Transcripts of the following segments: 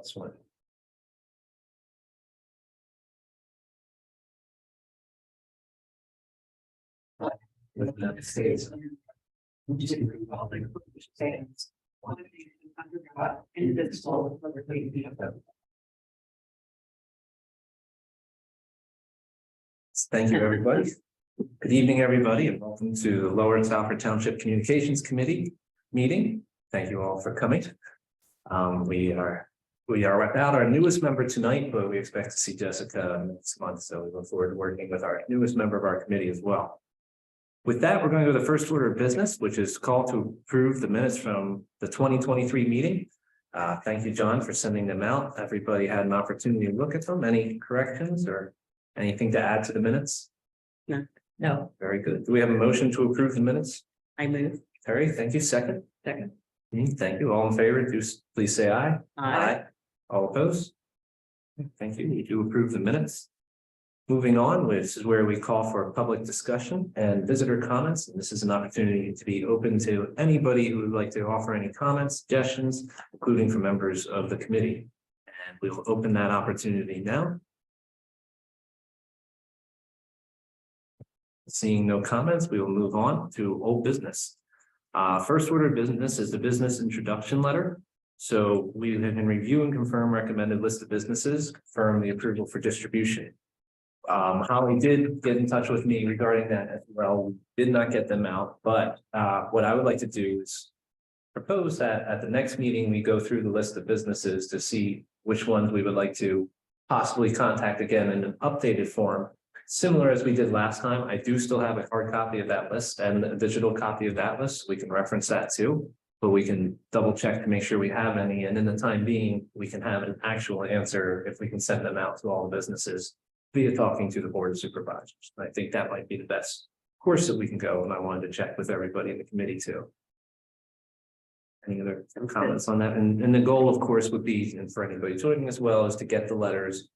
That's one. With the United States. Thank you, everybody. Good evening, everybody, and welcome to the Lower Southford Township Communications Committee meeting. Thank you all for coming. We are without our newest member tonight, but we expect to see Jessica next month. So we look forward to working with our newest member of our committee as well. With that, we're going to the first order of business, which is call to approve the minutes from the 2023 meeting. Thank you, John, for sending them out. Everybody had an opportunity to look at them. Any corrections or anything to add to the minutes? No. Very good. Do we have a motion to approve the minutes? I move. Terry, thank you. Second. Second. Thank you. All in favor, please say aye. Aye. All opposed? Thank you. You do approve the minutes. Moving on, which is where we call for public discussion and visitor comments. And this is an opportunity to be open to anybody who would like to offer any comments, suggestions, including from members of the committee. And we will open that opportunity now. Seeing no comments, we will move on to old business. First order of business is the business introduction letter. So we have been review and confirm recommended list of businesses, confirm the approval for distribution. Holly did get in touch with me regarding that as well. We did not get them out, but what I would like to do is propose that at the next meeting, we go through the list of businesses to see which ones we would like to possibly contact again in an updated form. Similar as we did last time, I do still have a hard copy of that list and a digital copy of that list. We can reference that too, but we can double check to make sure we have any. And in the time being, we can have an actual answer if we can send them out to all the businesses via talking to the Board of Supervisors. I think that might be the best course that we can go. And I wanted to check with everybody in the committee too. Any other comments on that? And the goal, of course, would be, and for anybody joining as well, is to get the letters,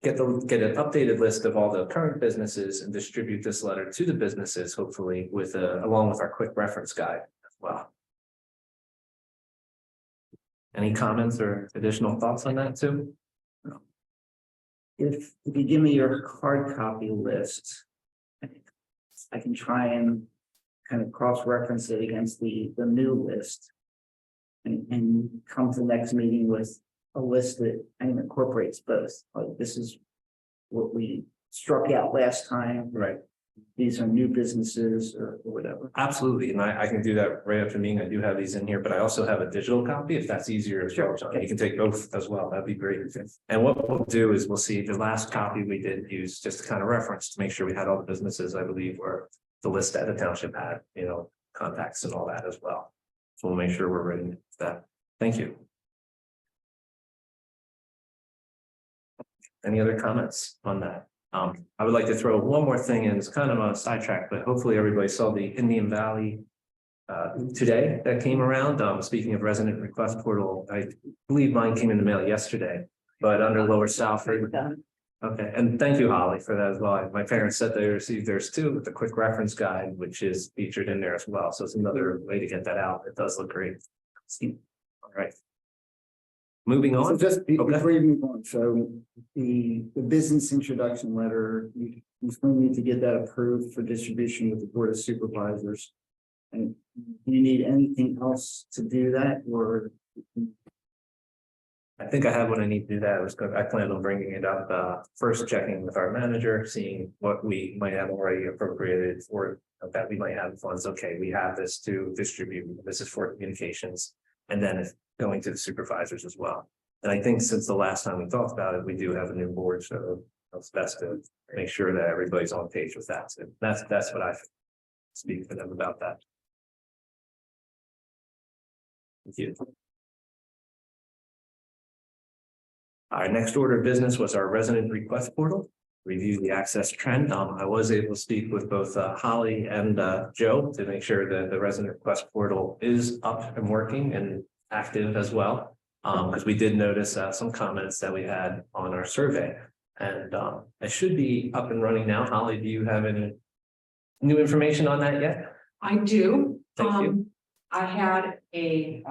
get an updated list of all the current businesses and distribute this letter to the businesses, hopefully with along with our quick reference guide as well. Any comments or additional thoughts on that too? If you give me your hard copy list, I can try and kind of cross-reference it against the new list. And come to the next meeting with a list that incorporates both. Like this is what we struck out last time. Right. These are new businesses or whatever. Absolutely. And I can do that right after meeting. I do have these in here, but I also have a digital copy if that's easier as well, John. You can take both as well. That'd be great. And what we'll do is we'll see the last copy we did use just to kind of reference to make sure we had all the businesses, I believe, were the list that the township had, contacts and all that as well. So we'll make sure we're ready for that. Thank you. Any other comments on that? I would like to throw one more thing in. It's kind of a sidetrack, but hopefully everybody saw the Indian Valley today that came around. Speaking of resident request portal, I believe mine came in the mail yesterday, but under Lower Southford. Okay, and thank you, Holly, for that as well. My parents said they received theirs too with the quick reference guide, which is featured in there as well. So it's another way to get that out. It does look great. All right. Moving on. So just before you move on, so the business introduction letter, you still need to get that approved for distribution with the Board of Supervisors. And do you need anything else to do that, or? I think I have what I need to do that. I plan on bringing it up, first checking with our manager, seeing what we might have already appropriated for that we might have funds. Okay, we have this to distribute. This is for communications. And then going to the supervisors as well. And I think since the last time we talked about it, we do have a new board, so it's best to make sure that everybody's on page with that. So that's what I speak for them about that. Thank you. Our next order of business was our resident request portal. Review the access trend. I was able to speak with both Holly and Joe to make sure that the resident request portal is up and working and active as well, because we did notice some comments that we had on our survey, and it should be up and running now. Holly, do you have any new information on that yet? I do. Thank you. I had a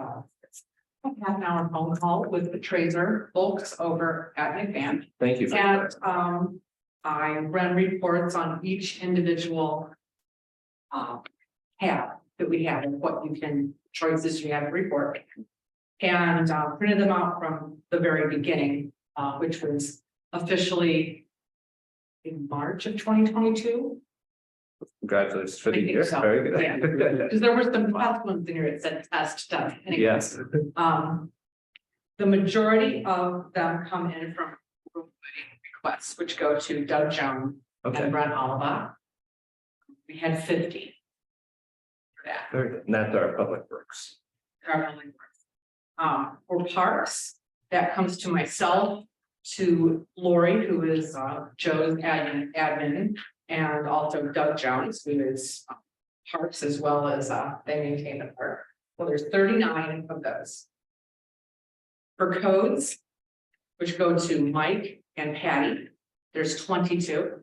half an hour phone call with the Tracer folks over at McMahon. Thank you for And that. I ran reports on each individual tab that we have and what you can choices you have to report. And printed them out from the very beginning, which was officially in March of 2022. Congratulations for the I think year. so. Very good. Yeah. Because there were some past ones in here that said test stuff. Anyway, Yes. The majority of them come in from requests, which go to Doug Jones Okay. and Brent Oliva. We had 50 for that. Very good. And that's our public works. Currently. For parks, that comes to myself, to Lori, who is Joe's admin, and also Doug Jones, who is parks as well as they maintain the park. So there's 39 of those. For codes, which go to Mike and Patty, there's 22.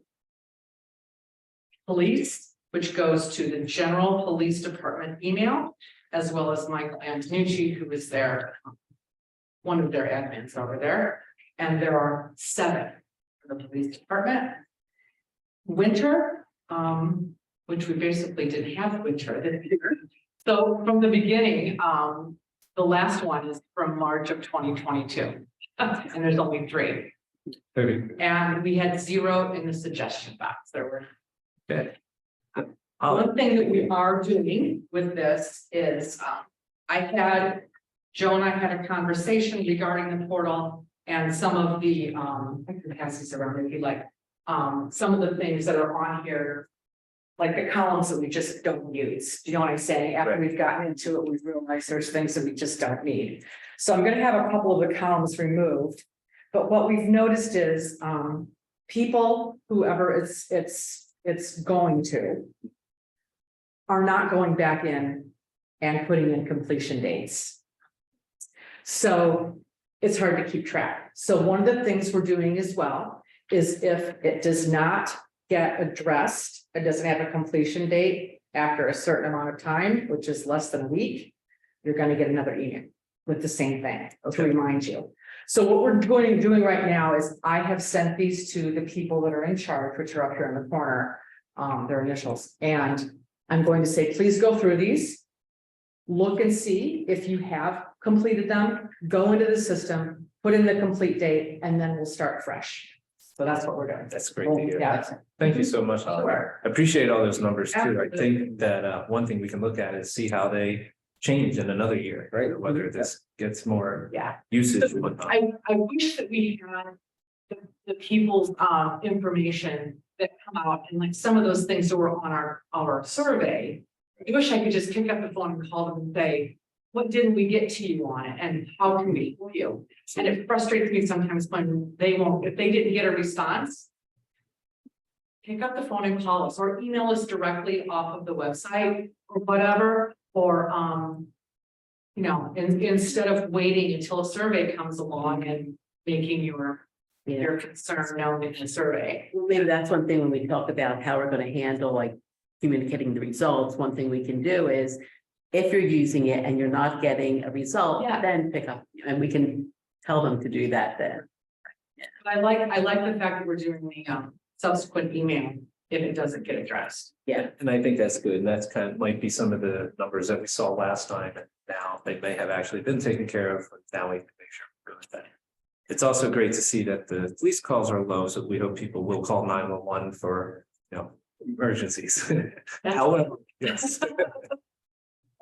Police, which goes to the general police department email, as well as Michael Antonucci, who is their one of their admins over there. And there are 7 for the police department. Winter, which we basically didn't have winter this year. So from the beginning, the last one is from March of 2022. And there's only 3. Very good. And we had 0 in the suggestion box. There were. Okay. One thing that we are doing with this is, Joe and I had a conversation regarding the portal and some of the, I can pass these around if you like, some of the things that are on here, like the columns that we just don't use. Do you know what I'm saying? After Right. we've gotten into it, we've realized there's things that we just don't need. So I'm gonna have a couple of the columns removed. But what we've noticed is, people, whoever it's going to, are not going back in and putting in completion dates. So it's hard to keep track. So one of the things we're doing as well is if it does not get addressed, it doesn't have a completion date after a certain amount of time, which is less than a week, you're going to get another email with the same thing to remind you. So what we're doing right now is I have sent these to the people that are in charge, which are up here in the corner, their initials, and I'm going to say, please go through these. Look and see if you have completed them, go into the system, put in the complete date, and then we'll start fresh. So that's what we're doing. That's great to hear. Yeah. Thank you so much, Holly. Sure. I appreciate all those numbers too. I Absolutely. think that one thing we can look at is see how they change in another year, right? Or whether this gets more Yeah. usage and whatnot. I wish that we had the people's information that come out and like some of those things that were on our survey. I wish I could just pick up the phone and call them and say, what didn't we get to you on it and how can we help you? And it frustrates me sometimes when they won't, if they didn't get a response. Pick up the phone and call us or email us directly off of the website or whatever, or you know, instead of waiting until a survey comes along and making your concern known in the survey. Well, maybe that's one thing when we talk about how we're gonna handle like communicating the results, one thing we can do is. If you're using it and you're not getting a result, Yeah. then pick up, and we can tell them to do that then. But I like the fact that we're doing the subsequent email if it doesn't get addressed. Yeah, And I think that's good. And that's kind of might be some of the numbers that we saw last time. And now they may have actually been taken care of. Now we can make sure we're doing that. It's also great to see that the police calls are low. So we hope people will call 911 for, emergencies. However, yes.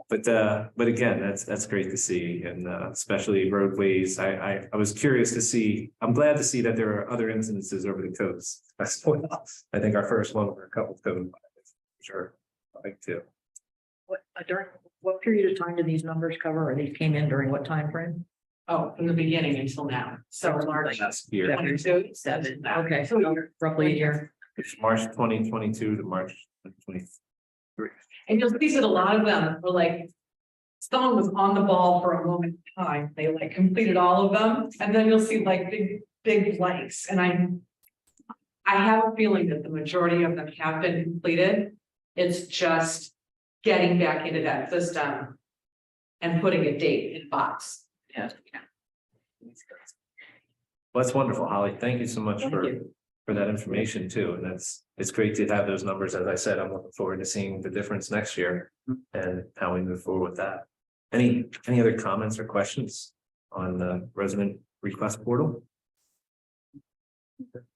But again, that's great to see, and especially roadways. I was curious to see. I'm glad to see that there are other incidences over the coast. I think our first one were a couple of code violations. Sure, I think too. During what period of time do these numbers cover, or these came in during what time frame? Oh, from the beginning until now. So March Last year, 22, 7. Okay, so roughly a year. it's March 2022 to March 2023. And you'll see that a lot of them were like, someone was on the ball for a moment in time. They like completed all of them. And then you'll see like big blanks. And I have a feeling that the majority of them have been completed. It's just getting back into that system and putting a date in a box. Yeah. Well, that's wonderful, Holly. Thank you so much Thank for you. that information too. And it's great to have those numbers. As I said, I'm looking forward to seeing the difference next year and how we move forward with that. Any other comments or questions on the resident request portal?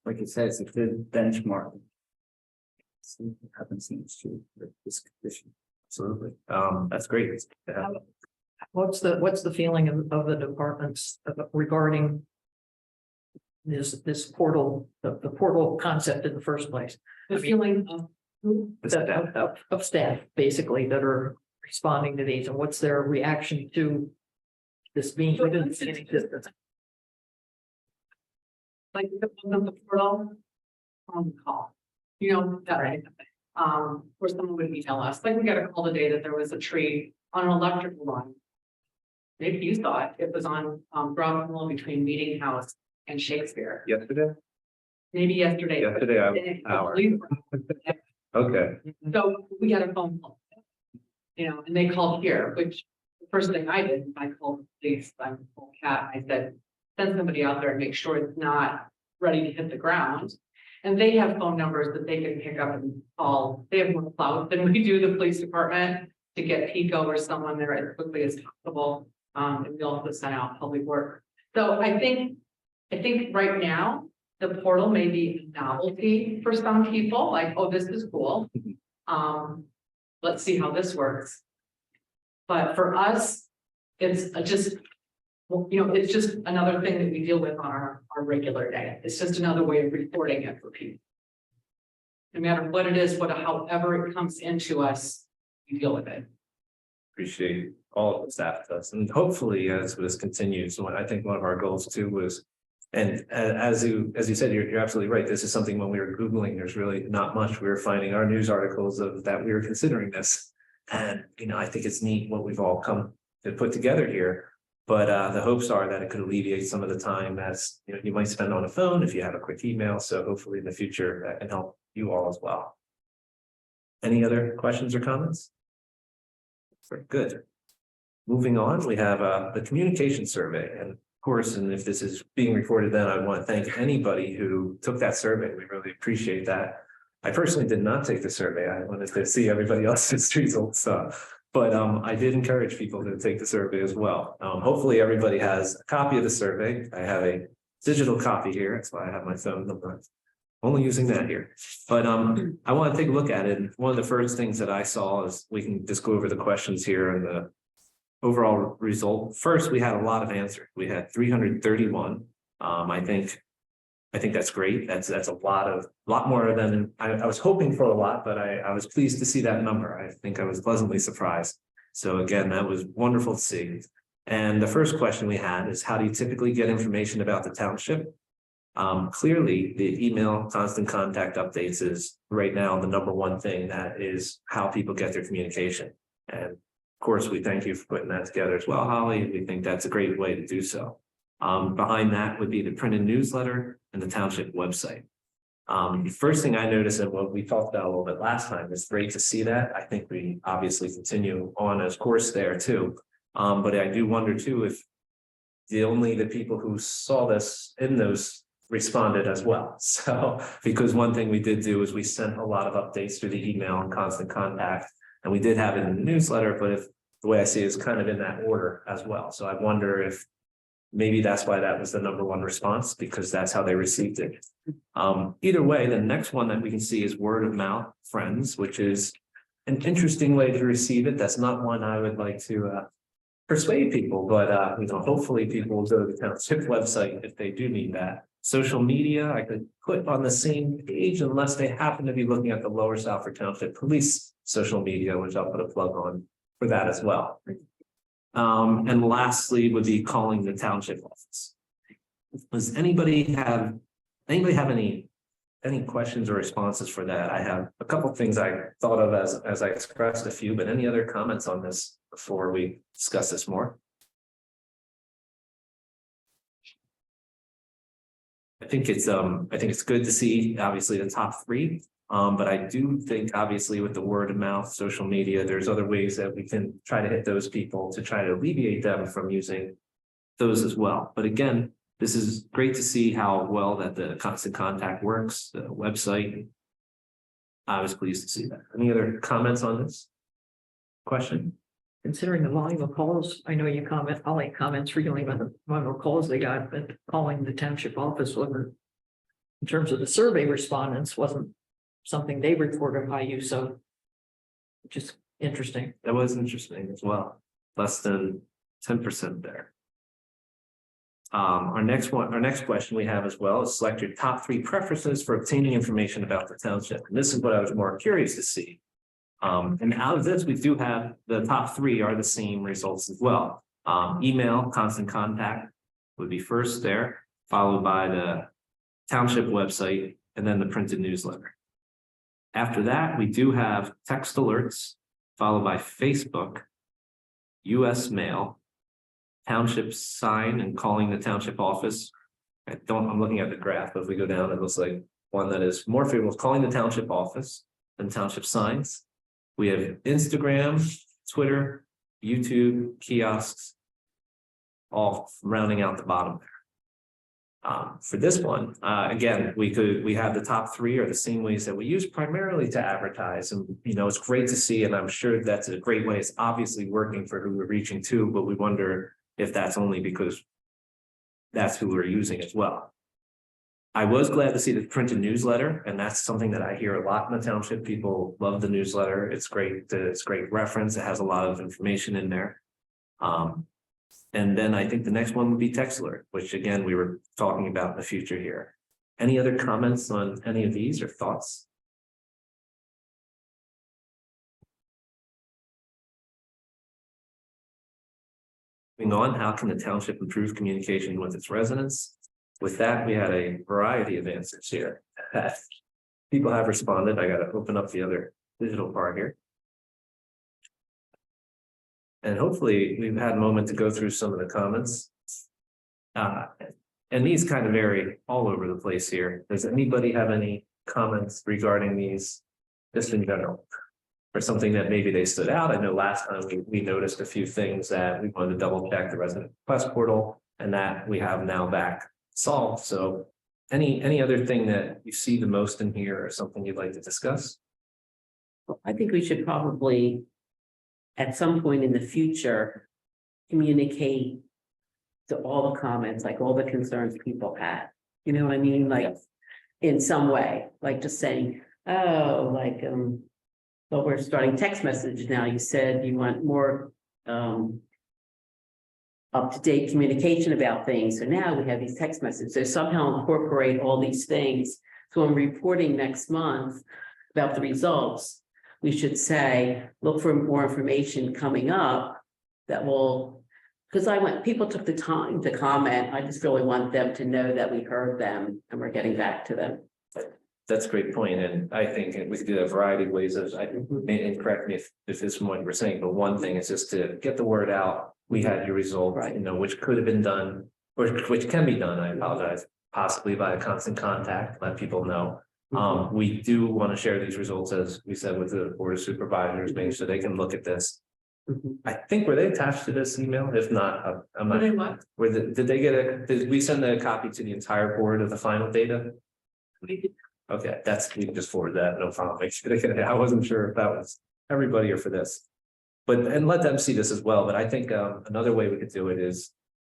Like you said, it's a good benchmark. See, haven't seen it's true for this condition. Absolutely. That's great. Yeah. What's the feeling of the departments regarding this portal, the portal concept in the first place? The feeling of. Of staff, basically, that are responding to these, and what's their reaction to this being within the existence? Like the portal on call, you know, that right. Or someone would email us, like we got a call today that there was a tree on an electrical line. Maybe you saw it, it was on Broadwell between Meeting House and Shakespeare, Yesterday? maybe yesterday. Hour. Okay. So we got a phone call. You know, and they called here, which the first thing I did, I called the police, I called Cat, I said, send somebody out there and make sure it's not ready to hit the ground. And they have phone numbers that they can pick up and call. They have more clout than we do, the police department, to get Pico or someone there as quickly as possible. And we also send out public work. So I think right now, the portal may be a novelty for some people, like, oh, this is cool. Let's see how this works. But for us, it's just, well, you know, it's just another thing that we deal with on our regular day. It's just another way of reporting it for people. No matter what it is, however it comes into us, we deal with it. Appreciate all of the staff does, and hopefully as this continues, I think one of our goals too was, and as you said, you're absolutely right. This is something when we were Googling, there's really not much. We were finding our news articles of that we were considering this. And, you know, I think it's neat what we've all come to put together here. But the hopes are that it could alleviate some of the time that's, you know, you might spend on a phone if you have a quick email. So hopefully in the future that can help you all as well. Any other questions or comments? Very good. Moving on, we have the communication survey, and of course, and if this is being recorded, then I want to thank anybody who took that survey. We really appreciate that. I personally did not take the survey. I wanted to see everybody else's results, but I did encourage people to take the survey as well. Hopefully, everybody has a copy of the survey. I have a digital copy here. That's why I have my phone number. Only using that here, but I want to take a look at it. And one of the first things that I saw is we can just go over the questions here and the overall result. First, we had a lot of answers. We had 331. I think that's great. That's a lot more than I was hoping for a lot, but I was pleased to see that number. I think I was pleasantly surprised. So again, that was wonderful to see. And the first question we had is, how do you typically get information about the township? Clearly, the email constant contact updates is right now the number one thing that is how people get their communication. And of course, we thank you for putting that together as well, Holly. We think that's a great way to do so. Behind that would be the printed newsletter and the township website. The first thing I noticed, and what we talked about a little bit last time, is great to see that. I think we obviously continue on as course there too. But I do wonder too if the people who saw this in those responded as well. So, because one thing we did do is we sent a lot of updates through the email and constant contact, and we did have it in the newsletter, but if the way I see it is kind of in that order as well. So I wonder if maybe that's why that was the number one response, because that's how they received it. Either way, the next one that we can see is word of mouth friends, which is an interesting way to receive it. That's not one I would like to persuade people, but you know, hopefully people will go to the township website if they do need that. Social media, I could put on the same page unless they happen to be looking at the Lower Salford Township Police social media, which I'll put a plug on for that as well. And lastly would be calling the township office. Does anybody have any questions or responses for that? I have a couple of things I thought of as I expressed a few, but any other comments on this before we discuss this more? I think it's good to see obviously the top three. But I do think obviously with the word of mouth, social media, there's other ways that we can try to hit those people to try to alleviate them from using those as well. But again, this is great to see how well that the constant contact works, the website. I was pleased to see that. Any other comments on this? Question? Considering the volume of calls, I know you comment, I'll make comments regarding the volume of calls they got, but calling the township office wasn't. In terms of the survey respondents, wasn't something they reported by you, so. Just interesting. That was interesting as well. Less than 10% there. Our next question we have as well is select your top 3 preferences for obtaining information about the township. And this is what I was more curious to see. And out of this, we do have the top 3 are the same results as well. Email, constant contact would be first there, followed by the township website, and then the printed newsletter. After that, we do have text alerts, followed by Facebook, US mail, township sign and calling the township office. I'm looking at the graph, but if we go down, it looks like one that is more favorable, calling the township office than township signs. We have Instagram, Twitter, YouTube, kiosks, all rounding out the bottom there. For this one, again, we have the top 3 are the same ways that we use primarily to advertise. And, it's great to see, and I'm sure that's a great way. It's obviously working for who we're reaching to, but we wonder if that's only because that's who we're using as well. I was glad to see the printed newsletter, and that's something that I hear a lot in the township. People love the newsletter. It's great. It's great reference. It has a lot of information in there. And then I think the next one would be text alert, which again, we were talking about in the future here. Any other comments on any of these or thoughts? Moving on, how can the township improve communication with its residents? With that, we had a variety of answers here. People have responded. I got to open up the other digital part here. And hopefully we've had a moment to go through some of the comments. And these kind of vary all over the place here. Does anybody have any comments regarding these just in general? Or something that maybe they stood out? I know last time we noticed a few things that we wanted to double check the resident request portal, and that we have now back solved. So any other thing that you see the most in here or something you'd like to discuss? I think we should probably, at some point in the future, communicate to all the comments, like all the concerns people had. You know what I mean? Like in some way, like just saying, oh, like, well, we're starting text message now. You said you want more up-to-date communication about things. So now we have these text messages. So somehow incorporate all these things. So when reporting next month about the results, we should say, look for more information coming up that will, because people took the time to comment. I just really want them to know that we heard them and we're getting back to them. That's a great point, and I think we could do a variety of ways. And correct me if this is what we're saying, but one thing is just to get the word out. We had your result, Right. Which could have been done, or which can be done. I apologize, possibly by a constant contact. Let people know. We do want to share these results, as we said, with the Board of Supervisors, maybe so they can look at this. I think were they attached to this email? If not, I'm not. Did we send a copy to the entire board of the final data? Okay, we can just forward that, no problem. Make sure they get it. I wasn't sure if that was everybody or for this. And let them see this as well. But I think another way we could do it is,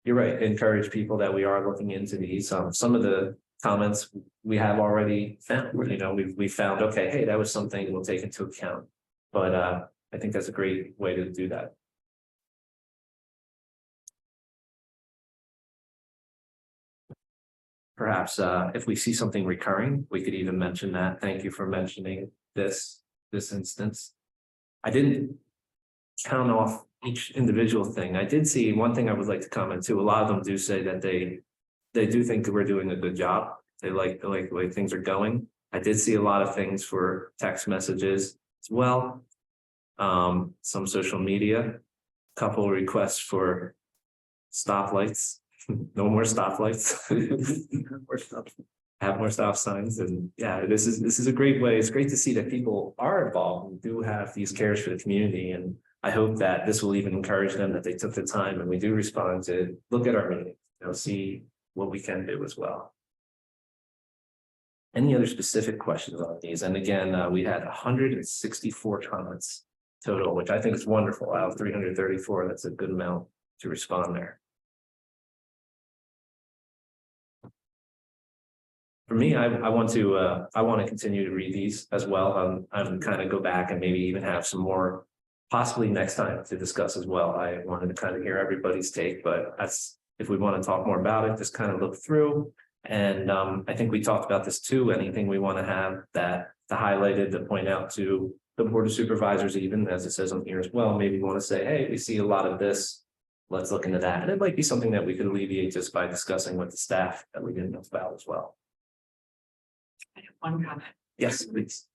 you're right, encourage people that we are looking into these. Some of the comments we have already found, we found, okay, hey, that was something we'll take into account. But I think that's a great way to do that. Perhaps if we see something recurring, we could even mention that. Thank you for mentioning this instance. I didn't count off each individual thing. I did see one thing I would like to comment to. A lot of them do say that they do think that we're doing a good job. They like the way things are going. I did see a lot of things for text messages as well. Some social media, couple requests for stoplights. No more stoplights. Have more stop signs, and yeah, this is a great way. It's great to see that people are involved and do have these cares for the community. And I hope that this will even encourage them that they took the time and we do respond to look at our meeting, see what we can do as well. Any other specific questions on these? And again, we had 164 comments total, which I think is wonderful. Out of 334, that's a good amount to respond there. For me, I want to continue to read these as well. I'm kind of go back and maybe even have some more possibly next time to discuss as well. I wanted to kind of hear everybody's take, but that's if we want to talk more about it, just kind of look through. And I think we talked about this too. Anything we want to have that to highlight it, to point out to the Board of Supervisors, even as it says on here as well, maybe want to say, hey, we see a lot of this. Let's look into that. And it might be something that we could alleviate just by discussing with the staff that we didn't know about as well. I have one comment. Yes, please.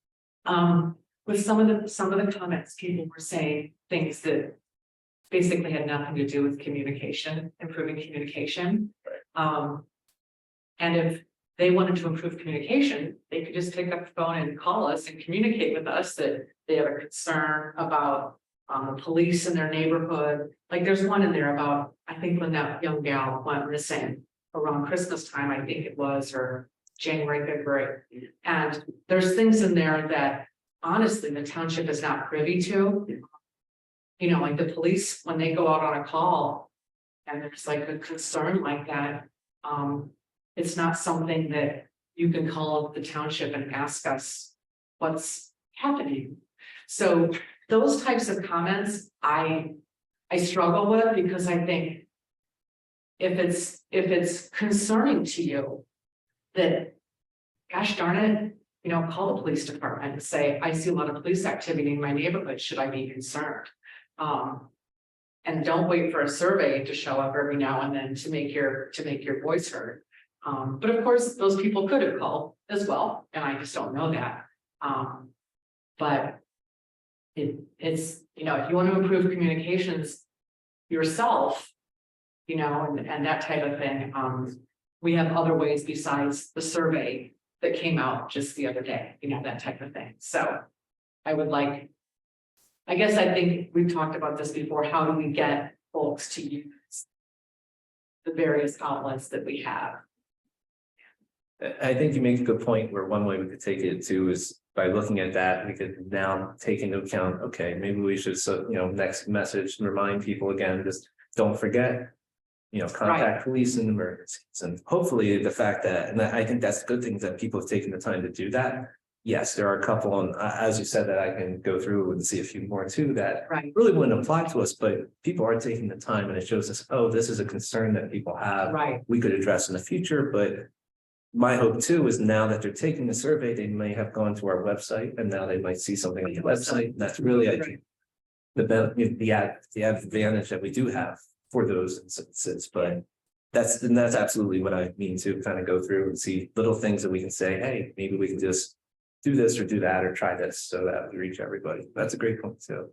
With some of the comments, people were saying things that basically had nothing to do with communication, improving communication. And if they wanted to improve communication, they could just pick up the phone and call us and communicate with us that they have a concern about the police in their neighborhood. Like there's one in there about, I think when that young gal went missing around Christmas time, I think it was, or January, February. And there's things in there that honestly, the township is not privy to. You know, like the police, when they go out on a call and there's like a concern like that, it's not something that you can call the township and ask us what's happening. So those types of comments, I struggle with, because I think if it's concerning to you, that gosh darn it, you know, call the police department and say, I see a lot of police activity in my neighborhood. Should I be concerned? And don't wait for a survey to show up every now and then to make your voice heard. But of course, those people could have called as well, and I just don't know that. But it's, you know, if you want to improve communications yourself, you know, and that type of thing, we have other ways besides the survey that came out just the other day, you know, that type of thing. So I would like, I guess I think we've talked about this before. How do we get folks to use the various outlets that we have? I think you make a good point where one way we could take it too is by looking at that, we could now take into account, okay, maybe we should, so, you know, next message, remind people again, just don't forget, you know, contact police in emergencies. And hopefully the fact that, and I think that's the good thing, that people have taken the time to do that. Yes, there are a couple, and as you said, that I can go through and see a few more too that Right. really wouldn't apply to us, but people are taking the time, and it shows us, oh, this is a concern that people have. Right. We could address in the future, but my hope too is now that they're taking the survey, they may have gone to our website and now they might see something on the website. And that's really, I think, the advantage that we do have for those instances, but that's absolutely what I mean, to kind of go through and see little things that we can say, hey, maybe we can just do this or do that or try this so that we reach everybody. That's a great point too.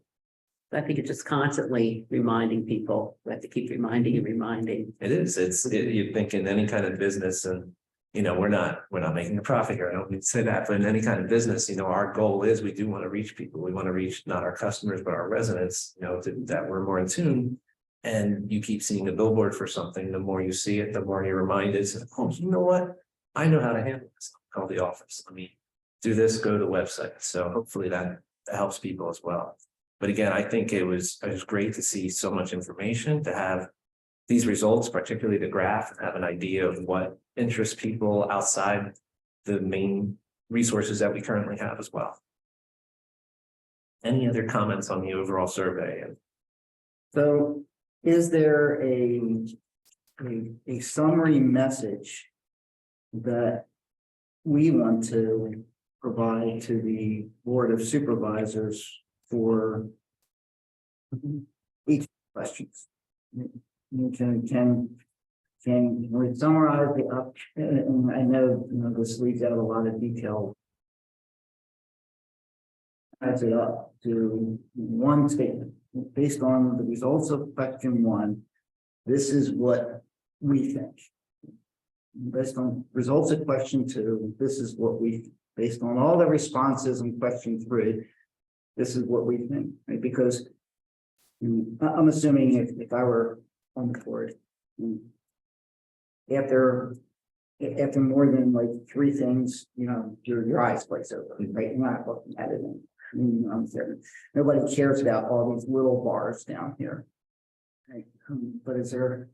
I think it's just constantly reminding people. We have to keep reminding and reminding. It is, you think in any kind of business, and you know, we're not making a profit here. I don't mean to say that, but in any kind of business, you know, our goal is we do want to reach people. We want to reach not our customers, but our residents, you know, that we're more in tune. And you keep seeing a billboard for something, the more you see it, the more you're reminded, oh, you know what? I know how to handle this. Call the office. Let me do this, go to the website. So hopefully that helps people as well. But again, I think it was great to see so much information, to have these results, particularly the graph, and have an idea of what interests people outside the main resources that we currently have as well. Any other comments on the overall survey? So is there a summary message that we want to provide to the Board of Supervisors for each questions? Can we summarize the up, and I know, you know, this leaves out a lot of detail. Adds it up to one statement based on the results of question 1. This is what we think. Based on results of question 2, this is what we, based on all the responses in question 3, this is what we think, right? Because I'm assuming if I were on the board. After more than like three things, your eyes glaze over, right? You're not looking at it. Nobody cares about all these little bars down here. Right? But is there,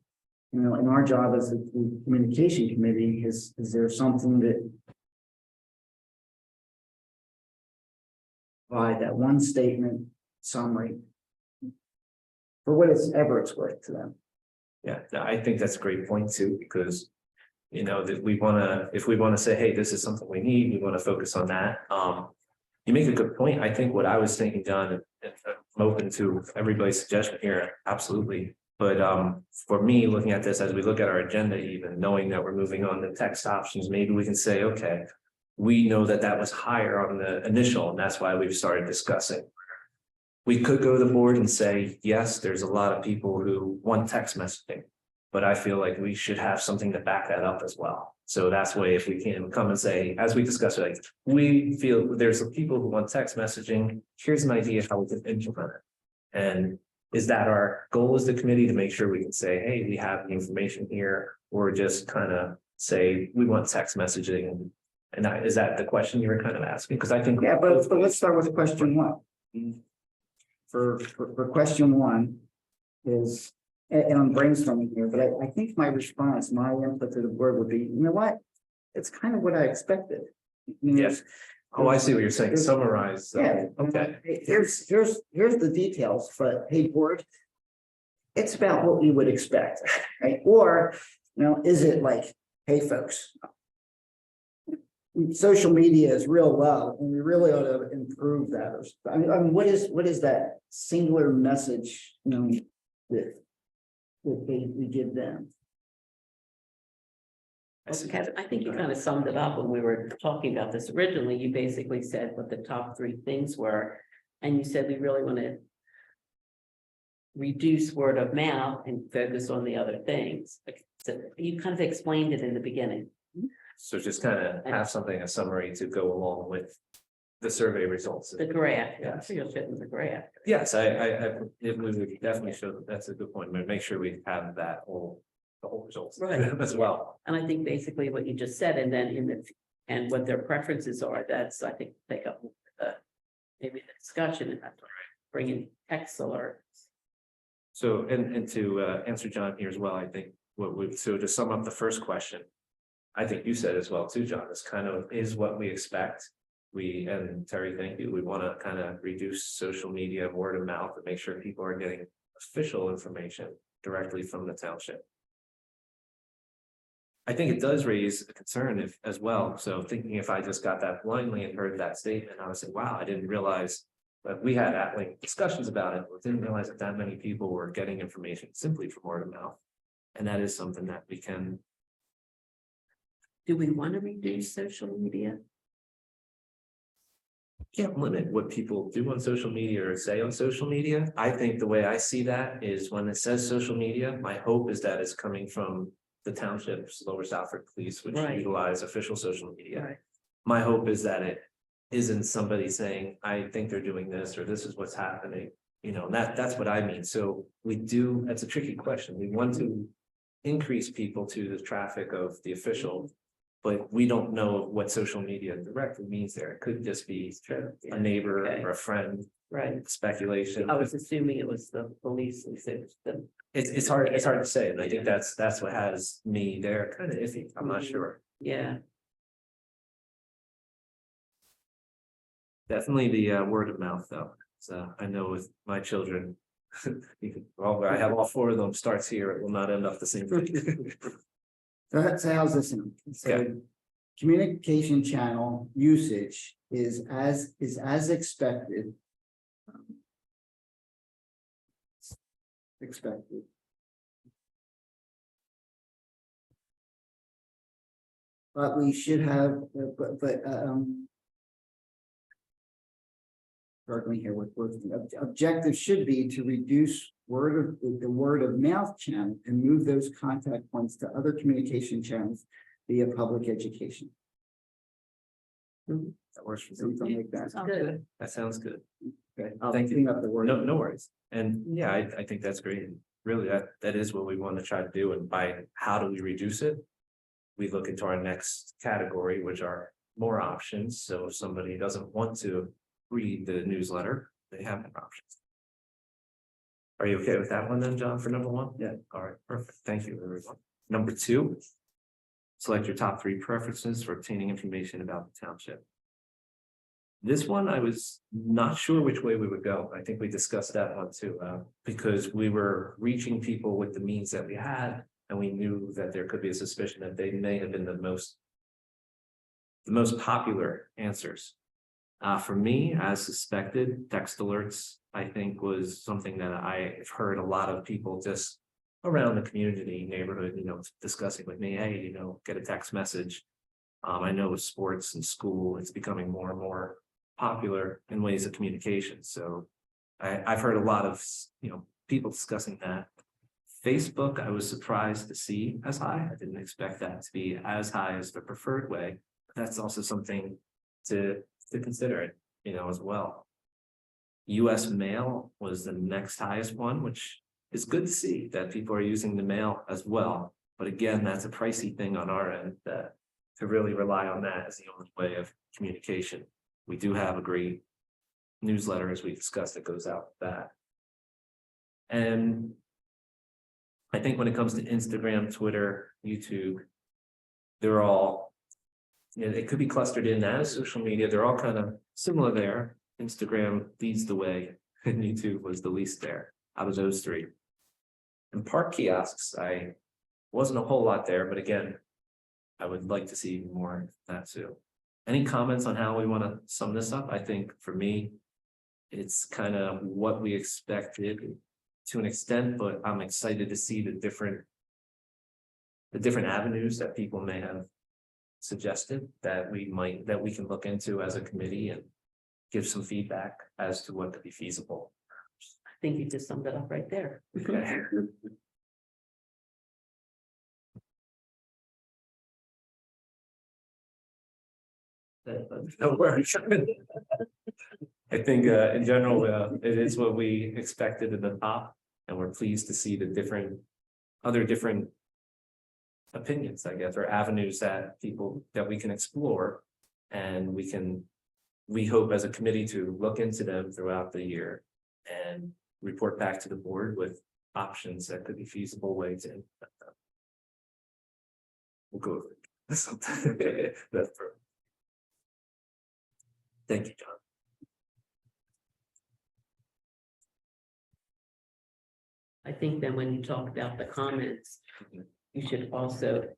in our job as a communication committee, is there something that by that one statement summary for what it's worth to them? Yeah, I think that's a great point too, because. That we wanna, if we wanna say, hey, this is something we need, we wanna focus on that. You make a good point. I think what I was thinking, John, and I'm open to everybody's suggestion here, absolutely. But for me, looking at this, as we look at our agenda, even knowing that we're moving on to text options, maybe we can say, okay, we know that that was higher on the initial, and that's why we've started discussing. We could go to the board and say, yes, there's a lot of people who want text messaging. But I feel like we should have something to back that up as well. So that's why if we can come and say, as we discussed, like, we feel there's people who want text messaging, here's an idea how we can implement it. And is that our goal as the committee to make sure we can say, hey, we have the information here, or just kind of say, we want text messaging? And is that the question you were kind of asking? Because I think. Yeah, but let's start with question one. For question one is, and I'm brainstorming here, but I think my response, my input to the board would be, you know what? It's kind of what I expected. Yes. Oh, I see what you're saying. Summarize. Yeah. Okay. Here's the details, but hey, board, it's about what we would expect, right? Or, is it like, hey, folks, social media is real low, and we really ought to improve that. I mean, what is that singular message, that we give them? Kevin, I think you kind of summed it up when we were talking about this originally. You basically said what the top three things were. And you said we really want to reduce word of mouth and focus on the other things. So you kind of explained it in the beginning. So just kind of have something, a summary to go along with the survey results. The graph, Yeah. so you'll fit in the graph. Yes, it would definitely show that's a good point. But make sure we have the whole results Right. as well. And I think basically what you just said, and then and what their preferences are, that's, I think, take up maybe the discussion and that's bring in text alerts. So, and to answer John here as well, I think so to sum up the first question, I think you said as well too, John, is kind of is what we expect. And Terry, thank you. We want to kind of reduce social media, word of mouth, and make sure people are getting official information directly from the township. I think it does raise a concern as well. So thinking if I just got that blindly and heard that statement, I was like, wow, I didn't realize that we had at-length discussions about it, but didn't realize that many people were getting information simply from word of mouth. And that is something that we can. Do we want to reduce social media? Can't limit what people do on social media or say on social media. I think the way I see that is when it says social media, my hope is that it's coming from the township's Lower Southwick Police, which Right. utilize official social media. Right. My hope is that it isn't somebody saying, I think they're doing this, or this is what's happening, and that's what I mean. So that's a tricky question. We want to increase people to the traffic of the official, but we don't know what social media directly means there. It could just be a neighbor Okay. or a friend, Right. speculation. I was assuming it was the police. It's hard to say, and I think that's what has me there kind of iffy. I'm not sure. Yeah. Definitely the word of mouth though. So I know with my children, I have all four of them starts here. It will not end up the same thing. So how's this? So Okay. communication channel usage is as expected. Expected. But we should have, struggling here with words. Objective should be to reduce the word of mouth channel and move those contact points to other communication channels via public education. That works for me. Something like that. Sounds good. That sounds good. Okay, I'll Thank you. clean up the word. No worries. And yeah, I think that's great. And really, that is what we want to try to do. And by how do we reduce it? We look into our next category, which are more options. So if somebody doesn't want to read the newsletter, they have more options. Are you okay with that one then, John, for number one? Yeah. All right, perfect. Thank you, everyone. Number two. Select your top 3 preferences for obtaining information about the township. This one, I was not sure which way we would go. I think we discussed that one too, because we were reaching people with the means that we had, and we knew that there could be a suspicion that they may have been the most popular answers. For me, as suspected, text alerts, I think, was something that I've heard a lot of people just around the community neighborhood, discussing with me, hey, get a text message. I know with sports and school, it's becoming more and more popular in ways of communication. So I've heard a lot of, people discussing that. Facebook, I was surprised to see as high. I didn't expect that to be as high as the preferred way. But that's also something to consider, as well. US mail was the next highest one, which is good to see that people are using the mail as well. But again, that's a pricey thing on our end, that to really rely on that as the only way of communication. We do have a great newsletter, as we discussed, that goes out with that. And I think when it comes to Instagram, Twitter, YouTube, they're all, it could be clustered in as social media. They're all kind of similar there. Instagram leads the way, and YouTube was the least there out of those 3. And park kiosks, I wasn't a whole lot there, but again, I would like to see more of that too. Any comments on how we want to sum this up? I think for me, it's kind of what we expected to an extent, but I'm excited to see the different avenues that people may have suggested that we can look into as a committee and give some feedback as to what could be feasible. I think you just summed it up right there. Okay. No worries. I think in general, it is what we expected at the top, and we're pleased to see the other different opinions, I guess, or avenues that we can explore. And we hope as a committee to look into them throughout the year and report back to the board with options that could be feasible ways to implement them. We'll go over it. That's perfect. Thank you, John. I think then when you talk about the comments, you should also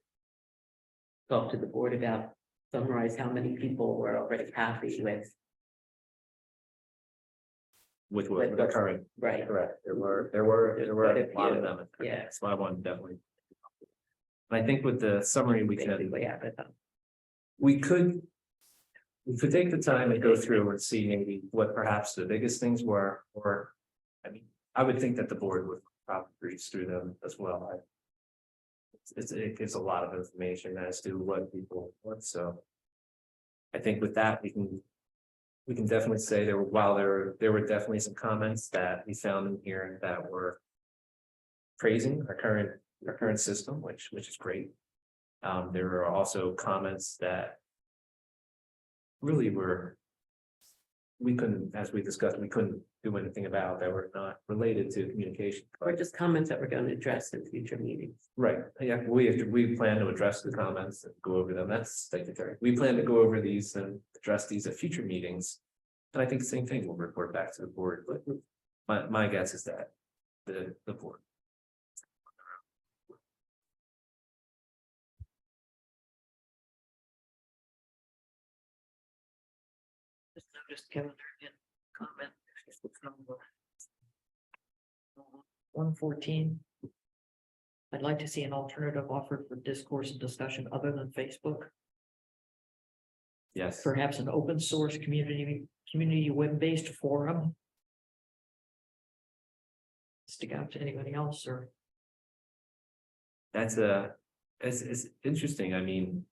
talk to the board about, summarize how many people were already happy with. With the current, Right. correct, there were quite a a lot of few. them. Yeah. So I want definitely. And I think with the summary, we could take the time and go through and see maybe what perhaps the biggest things were, or, I mean, I would think that the board would probably read through them as well. It gives a lot of information as to what people want, so. I think with that, we can definitely say there were definitely some comments that we found in here that were praising our current system, which is great. There were also comments that really we couldn't, as we discussed, we couldn't do anything about, that were not related to communication. Or just comments that we're going to address in future meetings. Right, yeah, we plan to address the comments and go over them. That's secretary. We plan to go over these and address these at future meetings. And I think the same thing will report back to the board, but my guess is that the board. Just noticed Kevin in comment. 114. I'd like to see an alternative offered for discourse and discussion other than Facebook. Yes, Perhaps an open source community web-based forum. Stick out to anybody else, or it's interesting. I mean,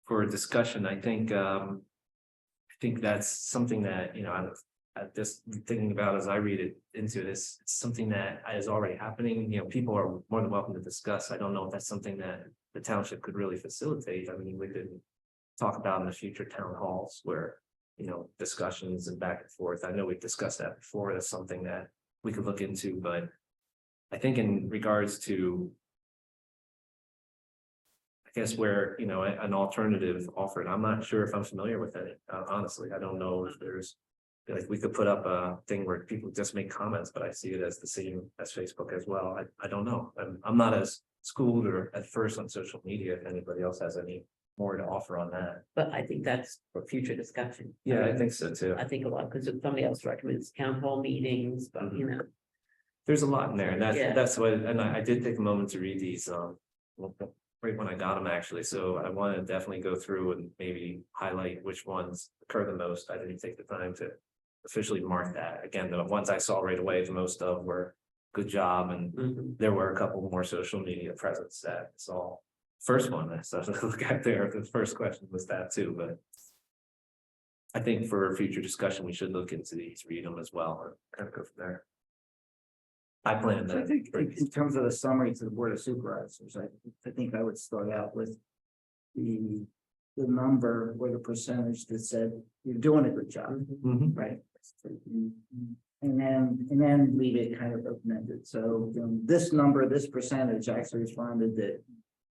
for a discussion, I think that's something that, just thinking about as I read it into this, it's something that is already happening, people are more than welcome to discuss. I don't know if that's something that the township could really facilitate. I mean, we could talk about in the future town halls where, discussions and back and forth. I know we've discussed that before. That's something that we could look into, but I think in regards to, I guess where, an alternative offered, I'm not sure if I'm familiar with it. Honestly, I don't know if there's, like, we could put up a thing where people just make comments, but I see it as the same as Facebook as well. I don't know. I'm not as schooled or at first on social media. If anybody else has any more to offer on that. But I think that's for future discussion. Yeah, I think so too. I think a lot, because if somebody else recommends town hall meetings, but There's a lot in there, and Yeah. that's what, and I did take a moment to read these, right when I got them actually, so I want to definitely go through and maybe highlight which ones occur the most. I didn't take the time to officially mark that. Again, the ones I saw right away, the most of were good job, and Mhm. there were a couple more social media presence that I saw. First one, I started to look at there, the first question was that too, but I think for future discussion, we should look into these, read them as well, and kind of go from there. I plan So I to. think in terms of the summary to the Board of Supervisors, I think I would start out with the number or the percentage that said you're doing a good job, Mhm. right? And then leave it kind of open-ended. So, this number, this percentage actually responded that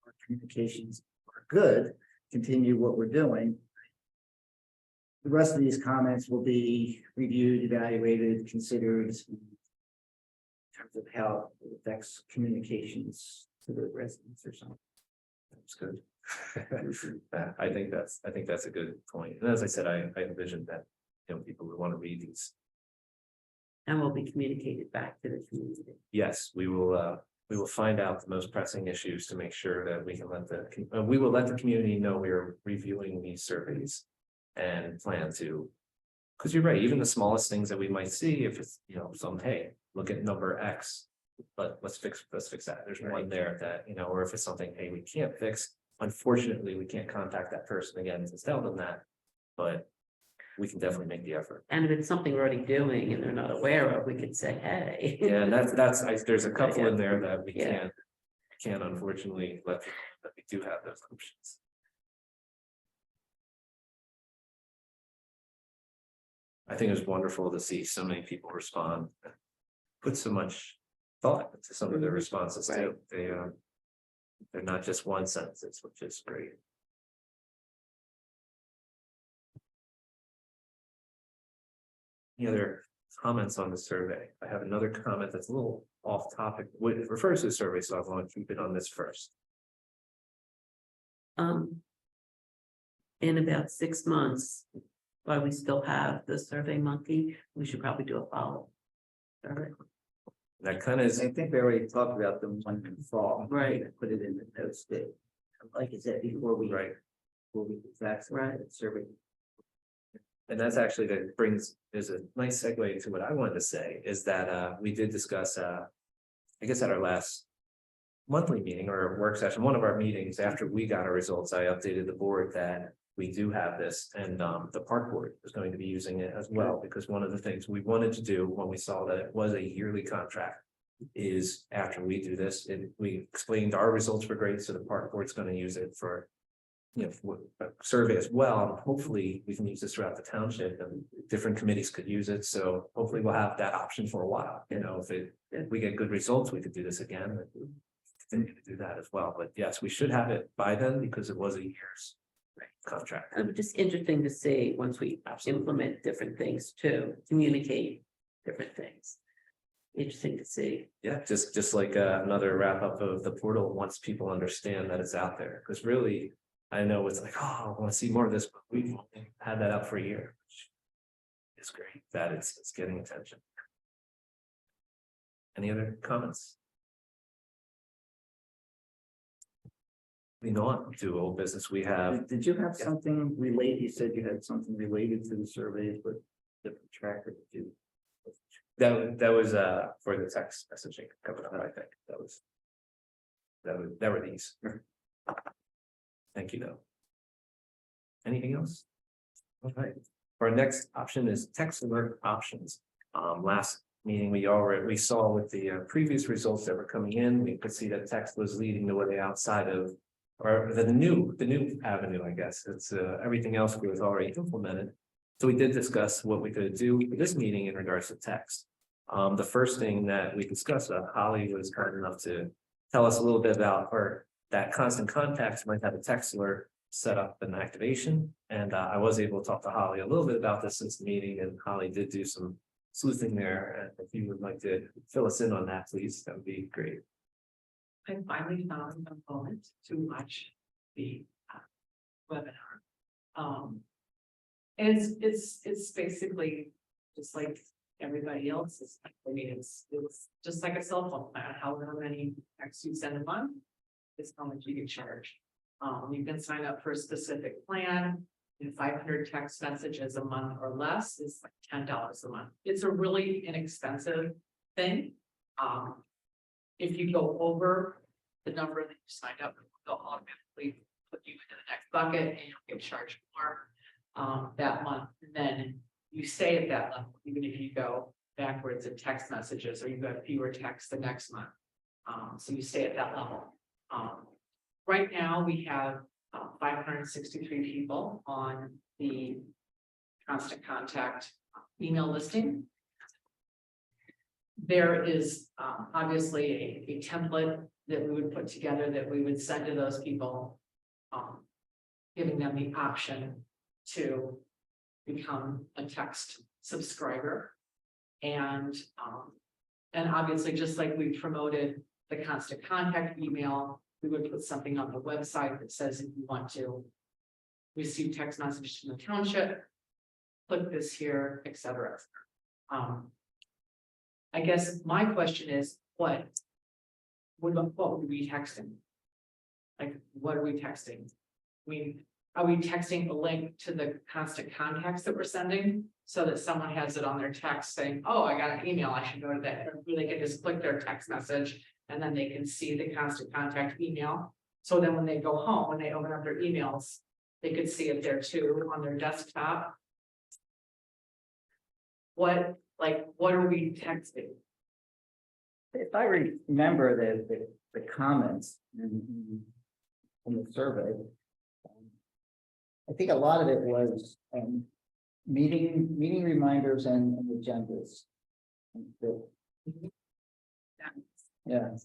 our communications are good, continue what we're doing. The rest of these comments will be reviewed, evaluated, considered in terms of how it affects communications to the residents or something. That's good. I think that's a good point. And as I said, I envisioned that, people would want to read these. And will be communicated back to the community. Yes, we will find out the most pressing issues to make sure that we can we will let the community know we are reviewing these surveys. And plan to, because you're right, even the smallest things that we might see, if it's, hey, look at number X. But let's fix that. There's one there that, or if it's something, hey, we can't fix, unfortunately, we can't contact that person again to tell them that. But we can definitely make the effort. And if it's something we're already doing and they're not aware of, we could say, hey. Yeah, and there's a couple in there that we Yeah. can't unfortunately let them know that we do have those options. I think it was wonderful to see so many people respond, put so much thought into some of their responses too. They're not just one sentences, which is great. Any other comments on the survey? I have another comment that's a little off topic. It refers to the survey, so I want to keep it on this first. In about 6 months, while we still have the Survey Monkey, we should probably do a follow. Survey. That kind of is, I think we already talked about them one in the fall. Right. Put it in the notes that, like I said, before we. right. Before we exactly Right. survey. And that's actually is a nice segue to what I wanted to say, is that we did discuss, I guess at our last monthly meeting or work session, one of our meetings, after we got our results, I updated the board that we do have this, and the park board is going to be using it as well, because one of the things we wanted to do when we saw that it was a yearly contract is after we do this, and we explained our results were great, so the park board's going to use it for for a survey as well. And hopefully we can use this throughout the township, and different committees could use it. So hopefully we'll have that option for a while. If we get good results, we could do this again. And continue to do that as well. But yes, we should have it by then, because it was a year's contract. It was just interesting to see once we implement different things too, communicate different things. Interesting to see. Yeah, just like another wrap up of the portal, once people understand that it's out there, because really, I know it's like, oh, I want to see more of this, but we've only had that up for a year, which is great that it's getting attention. Any other comments? Moving on to old business, we have, Did you have something related? You said you had something related to the surveys, but different tracker to do. that was for the text messaging coming up, I think, that were these. Thank you, though. Anything else? All right, Our next option is text alert options. Last meeting, we saw with the previous results that were coming in, we could see that text was leading the way outside of. Or the new avenue, I guess, it's everything else was already implemented. So we did discuss what we could do for this meeting in regards to text. The first thing that we discussed, Holly was kind enough to tell us a little bit about, or that constant contacts might have a text alert set up an activation. And I was able to talk to Holly a little bit about this since the meeting, and Holly did do some sleuthing there. And if you would like to fill us in on that, please, that would be great. I finally found a moment to watch the webinar. And it's basically just like everybody else. I mean, it's just like a cell phone plan. However many texts you send a month is how much you get charged. You can sign up for a specific plan. And 500 text messages a month or less is like $10 a month. It's a really inexpensive thing. If you go over the number that you signed up, they'll automatically put you into the next bucket and you'll get charged more that month. And then you stay at that level, even if you go backwards in text messages or you have fewer texts the next month. So you stay at that level. Right now, we have 563 people on the constant contact email listing. There is obviously a template that we would put together that we would send to those people, giving them the option to become a text subscriber. And obviously, just like we promoted the constant contact email, we would put something on the website that says if you want to receive text messages from the township, click this here, etc. I guess my question is, what would we be texting? Like, what are we texting? I mean, are we texting a link to the constant contacts that we're sending so that someone has it on their text saying, oh, I got an email, I should go to that, or they can just click their text message and then they can see the constant contact email. So then when they go home, when they open up their emails, they could see it there too on their desktop. What are we texting? If I remember the comments in the survey, I think a lot of it was meeting reminders and agendas. Yeah.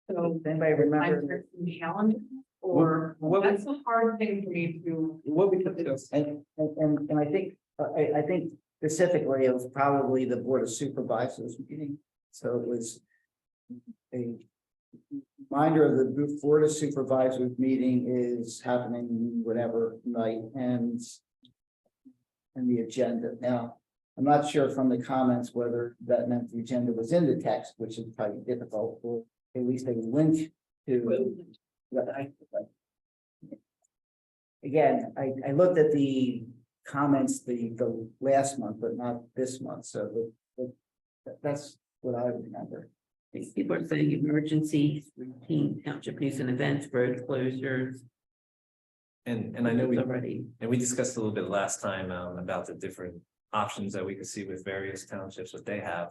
So Does anybody remember? calendar, or What- that's a hard thing for me to. What we could do. And I think, I think specifically it was probably the Board of Supervisors meeting. So it was a reminder of the Board of Supervisors meeting is happening whatever night and the agenda. Now, I'm not sure from the comments whether that meant the agenda was in the text, which is probably difficult, or at least a link to. Again, I looked at the comments the last month, but not this month, so that's what I remember. People are saying emergencies, routine township news and events, road closures. And I know we Already. And we discussed a little bit last time about the different options that we could see with various townships, what they have.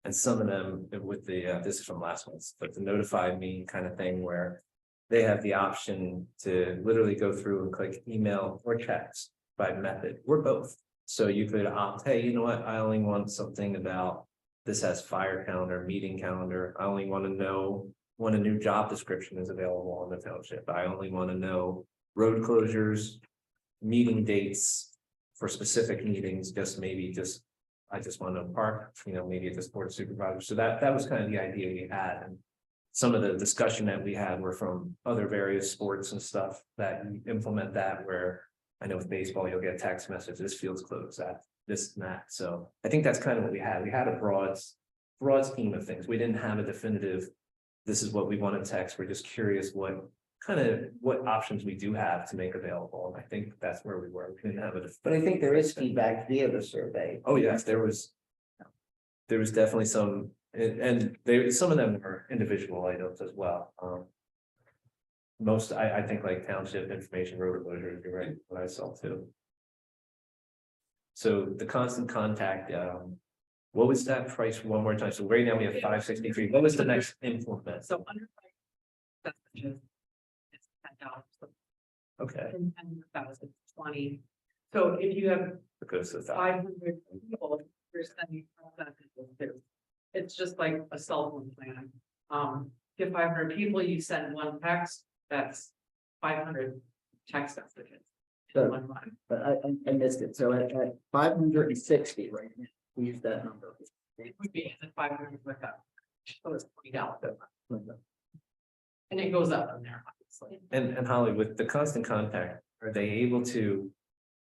And some of them with the, this is from last month, but the notify me kind of thing where they have the option to literally go through and click email or text by method or both. So you could opt, hey, you know what, I only want something about, this has fire calendar, meeting calendar. I only want to know when a new job description is available on the township. I only want to know road closures, meeting dates for specific meetings, I just want to park, maybe at this Board of Supervisors. So that was kind of the idea we had. And some of the discussion that we had were from other various sports and stuff that implement that, where I know with baseball, you'll get text messages, this field's closed, that, this and that. So I think that's kind of what we had. We had a broad scheme of things. We didn't have a definitive, this is what we want to text. We're just curious what options we do have to make available. And I think that's where we were. We didn't have it. But I think there is feedback via the survey. Oh, yes, there was definitely some, and some of them were individual items as well. Most, I think like township information, road closures, you're right, what I saw too. So the constant contact, what was that price one more time? So right now we have 563. What was the next implement? So under. Messages. It's $10. Okay, 10,020. So if you have it goes to the top. 500 people, you're sending messages to. It's just like a cell phone plan. If you have 500 people, you send one text, that's 500 text messages. So- One line. But I missed it. So at 560 right now, we use that number. It would be the 500 with that. So it's $20. And it goes up from there, obviously. And Holly, with the constant contact, are they able to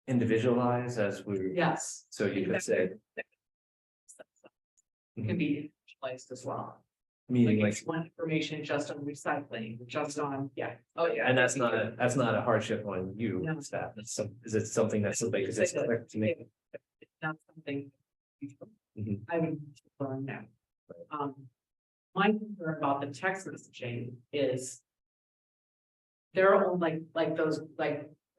individualize as we? Yes. So you could say, It can be placed as well. meaning Like like, if you want information just on recycling, just on, yeah, oh yeah. and that's not a hardship on you, No. staff. It's is it something that's somebody, because it's clear to me. It's not something. Mhm. I would learn now. My concern about the text messaging is. There are like those,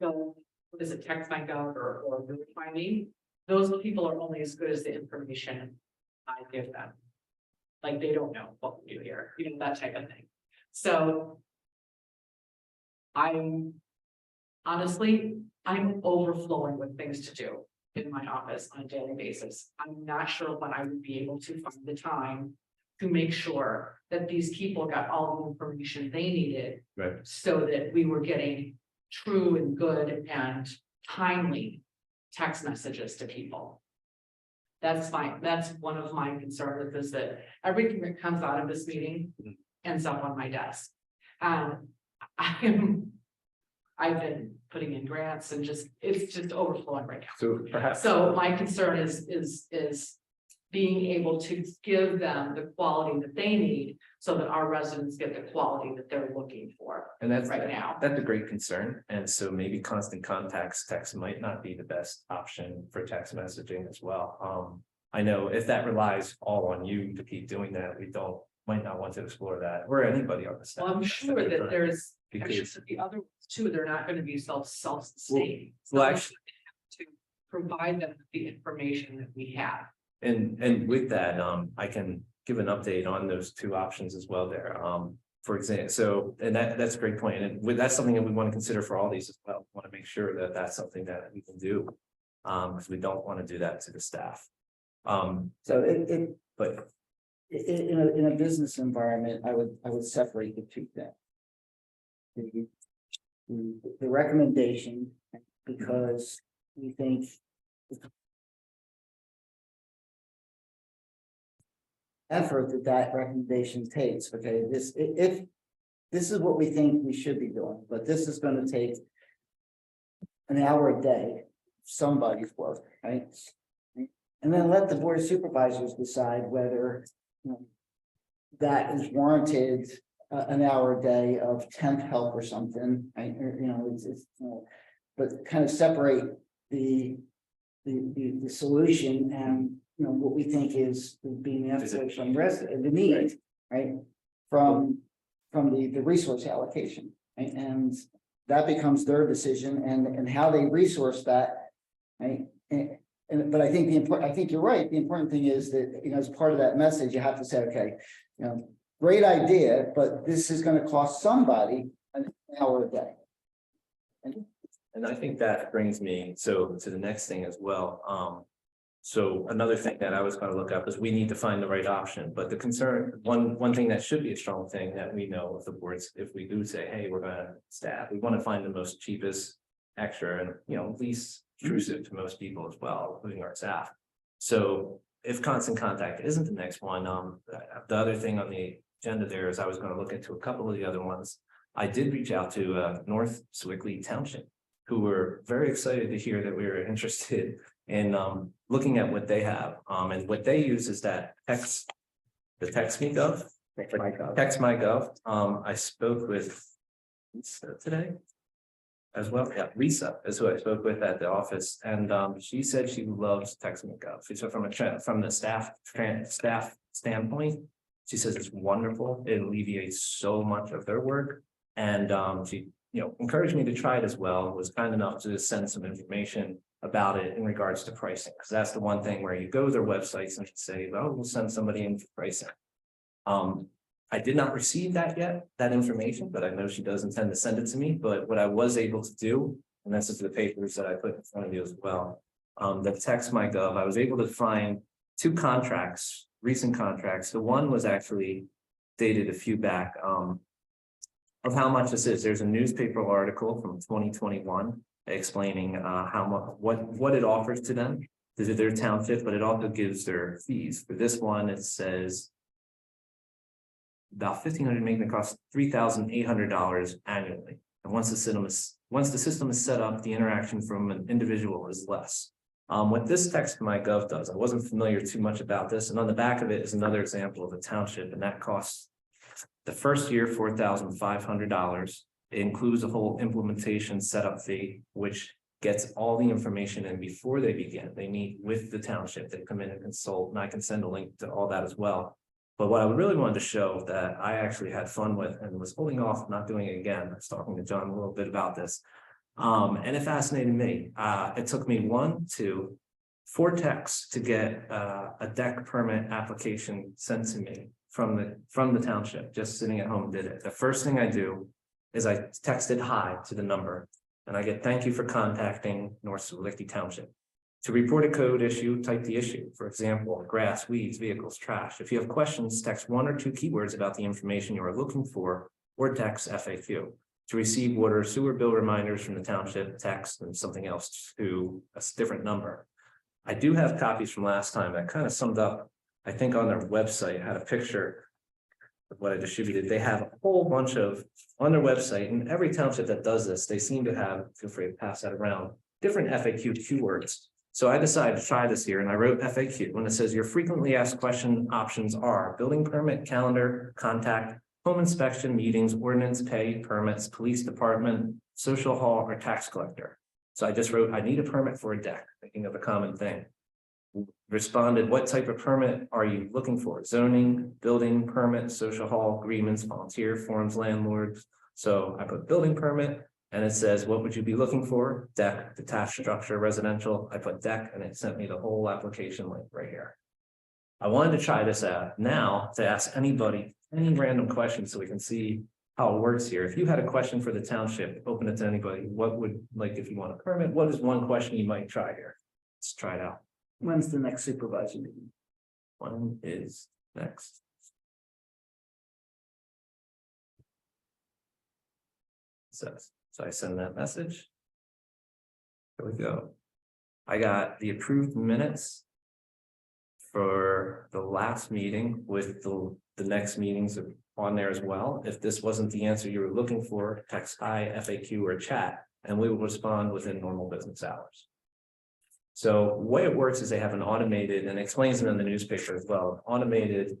what is it, text my gov or find me? Those people are only as good as the information I give them. Like, they don't know what we do here, you know, that type of thing. So. I'm overflowing with things to do in my office on a daily basis. I'm not sure when I would be able to find the time to make sure that these people got all the information they needed Right. so that we were getting true and good and timely text messages to people. That's one of my concerns is that everything that comes out of this meeting ends up on my desk. I've been putting in grants and it's just overflowing right now. So perhaps. So my concern is being able to give them the quality that they need so that our residents get the quality that they're looking for And that's right now. That's a great concern, and so maybe constant contacts text might not be the best option for text messaging as well. I know if that relies all on you to keep doing that, might not want to explore that, or anybody on the staff. Well, I'm sure that there's, I'm sure Because, that the other ones too, they're not gonna be self-sustaining. Well, So actually- to provide them with the information that we have. and with that, I can give an update on those two options as well there. For example, so, and that's a great point, and that's something that we want to consider for all these as well. Want to make sure that that's something that we can do. Because we don't want to do that to the staff. So it But in a business environment, I would separate the two things. The recommendation, because we think. Effort that recommendation takes, okay, if this is what we think we should be doing, but this is gonna take. An hour a day, somebody's work, right? And then let the board of supervisors decide whether. That is warranted, an hour a day of temp help or something, right, or, it's, but kind of separate the solution and, what we think is being asked for from the need, right? From the resource allocation, right? And that becomes their decision and how they resource that, right? But I think I think you're right. The important thing is that, as part of that message, you have to say, okay, great idea, but this is going to cost somebody an hour a day. And I think that brings me to the next thing as well. So another thing that I was going to look up is we need to find the right option, but the concern, one thing that should be a strong thing that we know if the boards, if we do say, hey, we're going to staff, we want to find the most cheapest extra and, least intrusive to most people as well, including our staff. So if constant contact isn't the next one, the other thing on the agenda there is I was going to look into a couple of the other ones. I did reach out to North Swickley Township, who were very excited to hear that we were interested in looking at what they have. And what they use is that text me gov. Text my gov. I spoke with Lisa today as well. Yeah, Lisa is who I spoke with at the office, and she said she loves text me gov. She said from the staff standpoint, she says it's wonderful. It alleviates so much of their work, and encouraged me to try it as well, was kind enough to send some information about it in regards to pricing, because that's the one thing where you go to their websites and say, oh, we'll send somebody in for pricing. I did not receive that yet, that information, but I know she does intend to send it to me. But what I was able to do, and this is the papers that I put in front of you as well, the text MyGov, I was able to find 2 contracts, recent contracts. The one was actually dated a few back of how much this is. There's a newspaper article from 2021 explaining how much, what it offers to them. This is their township, but it also gives their fees. For this one, it says about $1,500, making it cost $3,800 annually. And once the system is set up, the interaction from an individual is less. What this text MyGov does, I wasn't familiar too much about this, and on the back of it is another example of a township, and that costs the first year $4,500. It includes a whole implementation setup fee, which gets all the information in before they begin. They meet with the township, they come in and consult, and I can send a link to all that as well. But what I really wanted to show that I actually had fun with and was holding off not doing it again. I was talking to John a little bit about this. And it fascinated me. It took me 1 to 4 texts to get a deck permit application sent to me from the township. Just sitting at home did it. The first thing I do is I texted hi to the number, and I get thank you for contacting North Sewickley Township. To report a code issue, type the issue. For example, grass, weeds, vehicles, trash. If you have questions, text 1 or 2 keywords about the information you are looking for, or text FAQ. To receive water sewer bill reminders from the township, text and something else to a different number. I do have copies from last time that kind of summed up, I think on their website, had a picture of what I distributed. They have a whole bunch of, on their website, and every township that does this, they seem to have, feel free to pass that around, different FAQ keywords. So I decided to try this here, and I wrote FAQ when it says your frequently asked question options are building permit, calendar, contact, home inspection, meetings, ordinance, pay, permits, police department, social hall, or tax collector. So I just wrote, I need a permit for a deck, thinking of a common thing. Responded, what type of permit are you looking for? Zoning, building permit, social hall, agreements, volunteer forms, landlords. So I put building permit, and it says, what would you be looking for? Deck, detached structure, residential. I put deck, and it sent me the whole application link right here. I wanted to try this out now to ask anybody any random questions so we can see how it works here. If you had a question for the township, open it to anybody. What would, like, if you want a permit, what is one question you might try here? Let's try it out. When's the next supervisor meeting? One is next. So I send that message. Here we go. I got the approved minutes for the last meeting with the next meetings on there as well. If this wasn't the answer you were looking for, text hi, FAQ, or chat, and we will respond within normal business hours. So the way it works is they have an automated, and it explains it in the newspaper as well, automated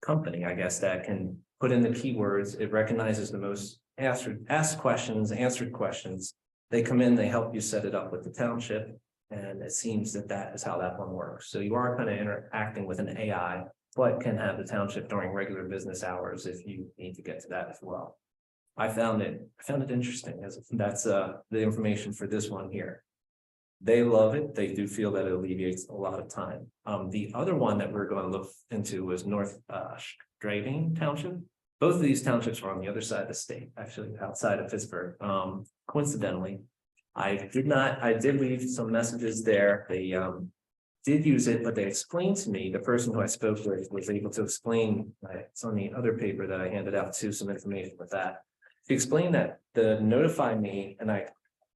company, I guess, that can put in the keywords. It recognizes the most asked questions, answered questions. They come in, they help you set it up with the township. And it seems that that is how that one works. So you are kind of interacting with an AI, but can have the township during regular business hours if you need to get to that as well. I found it interesting, as that's the information for this one here. They love it. They do feel that it alleviates a lot of time. The other one that we're going to look into was North Straving Township. Both of these townships are on the other side of the state, actually outside of Pittsburgh. Coincidentally, I did leave some messages there. They did use it, but they explained to me, the person who I spoke with was able to explain, it's on the other paper that I handed out too, some information with that. She explained that the notify me, and I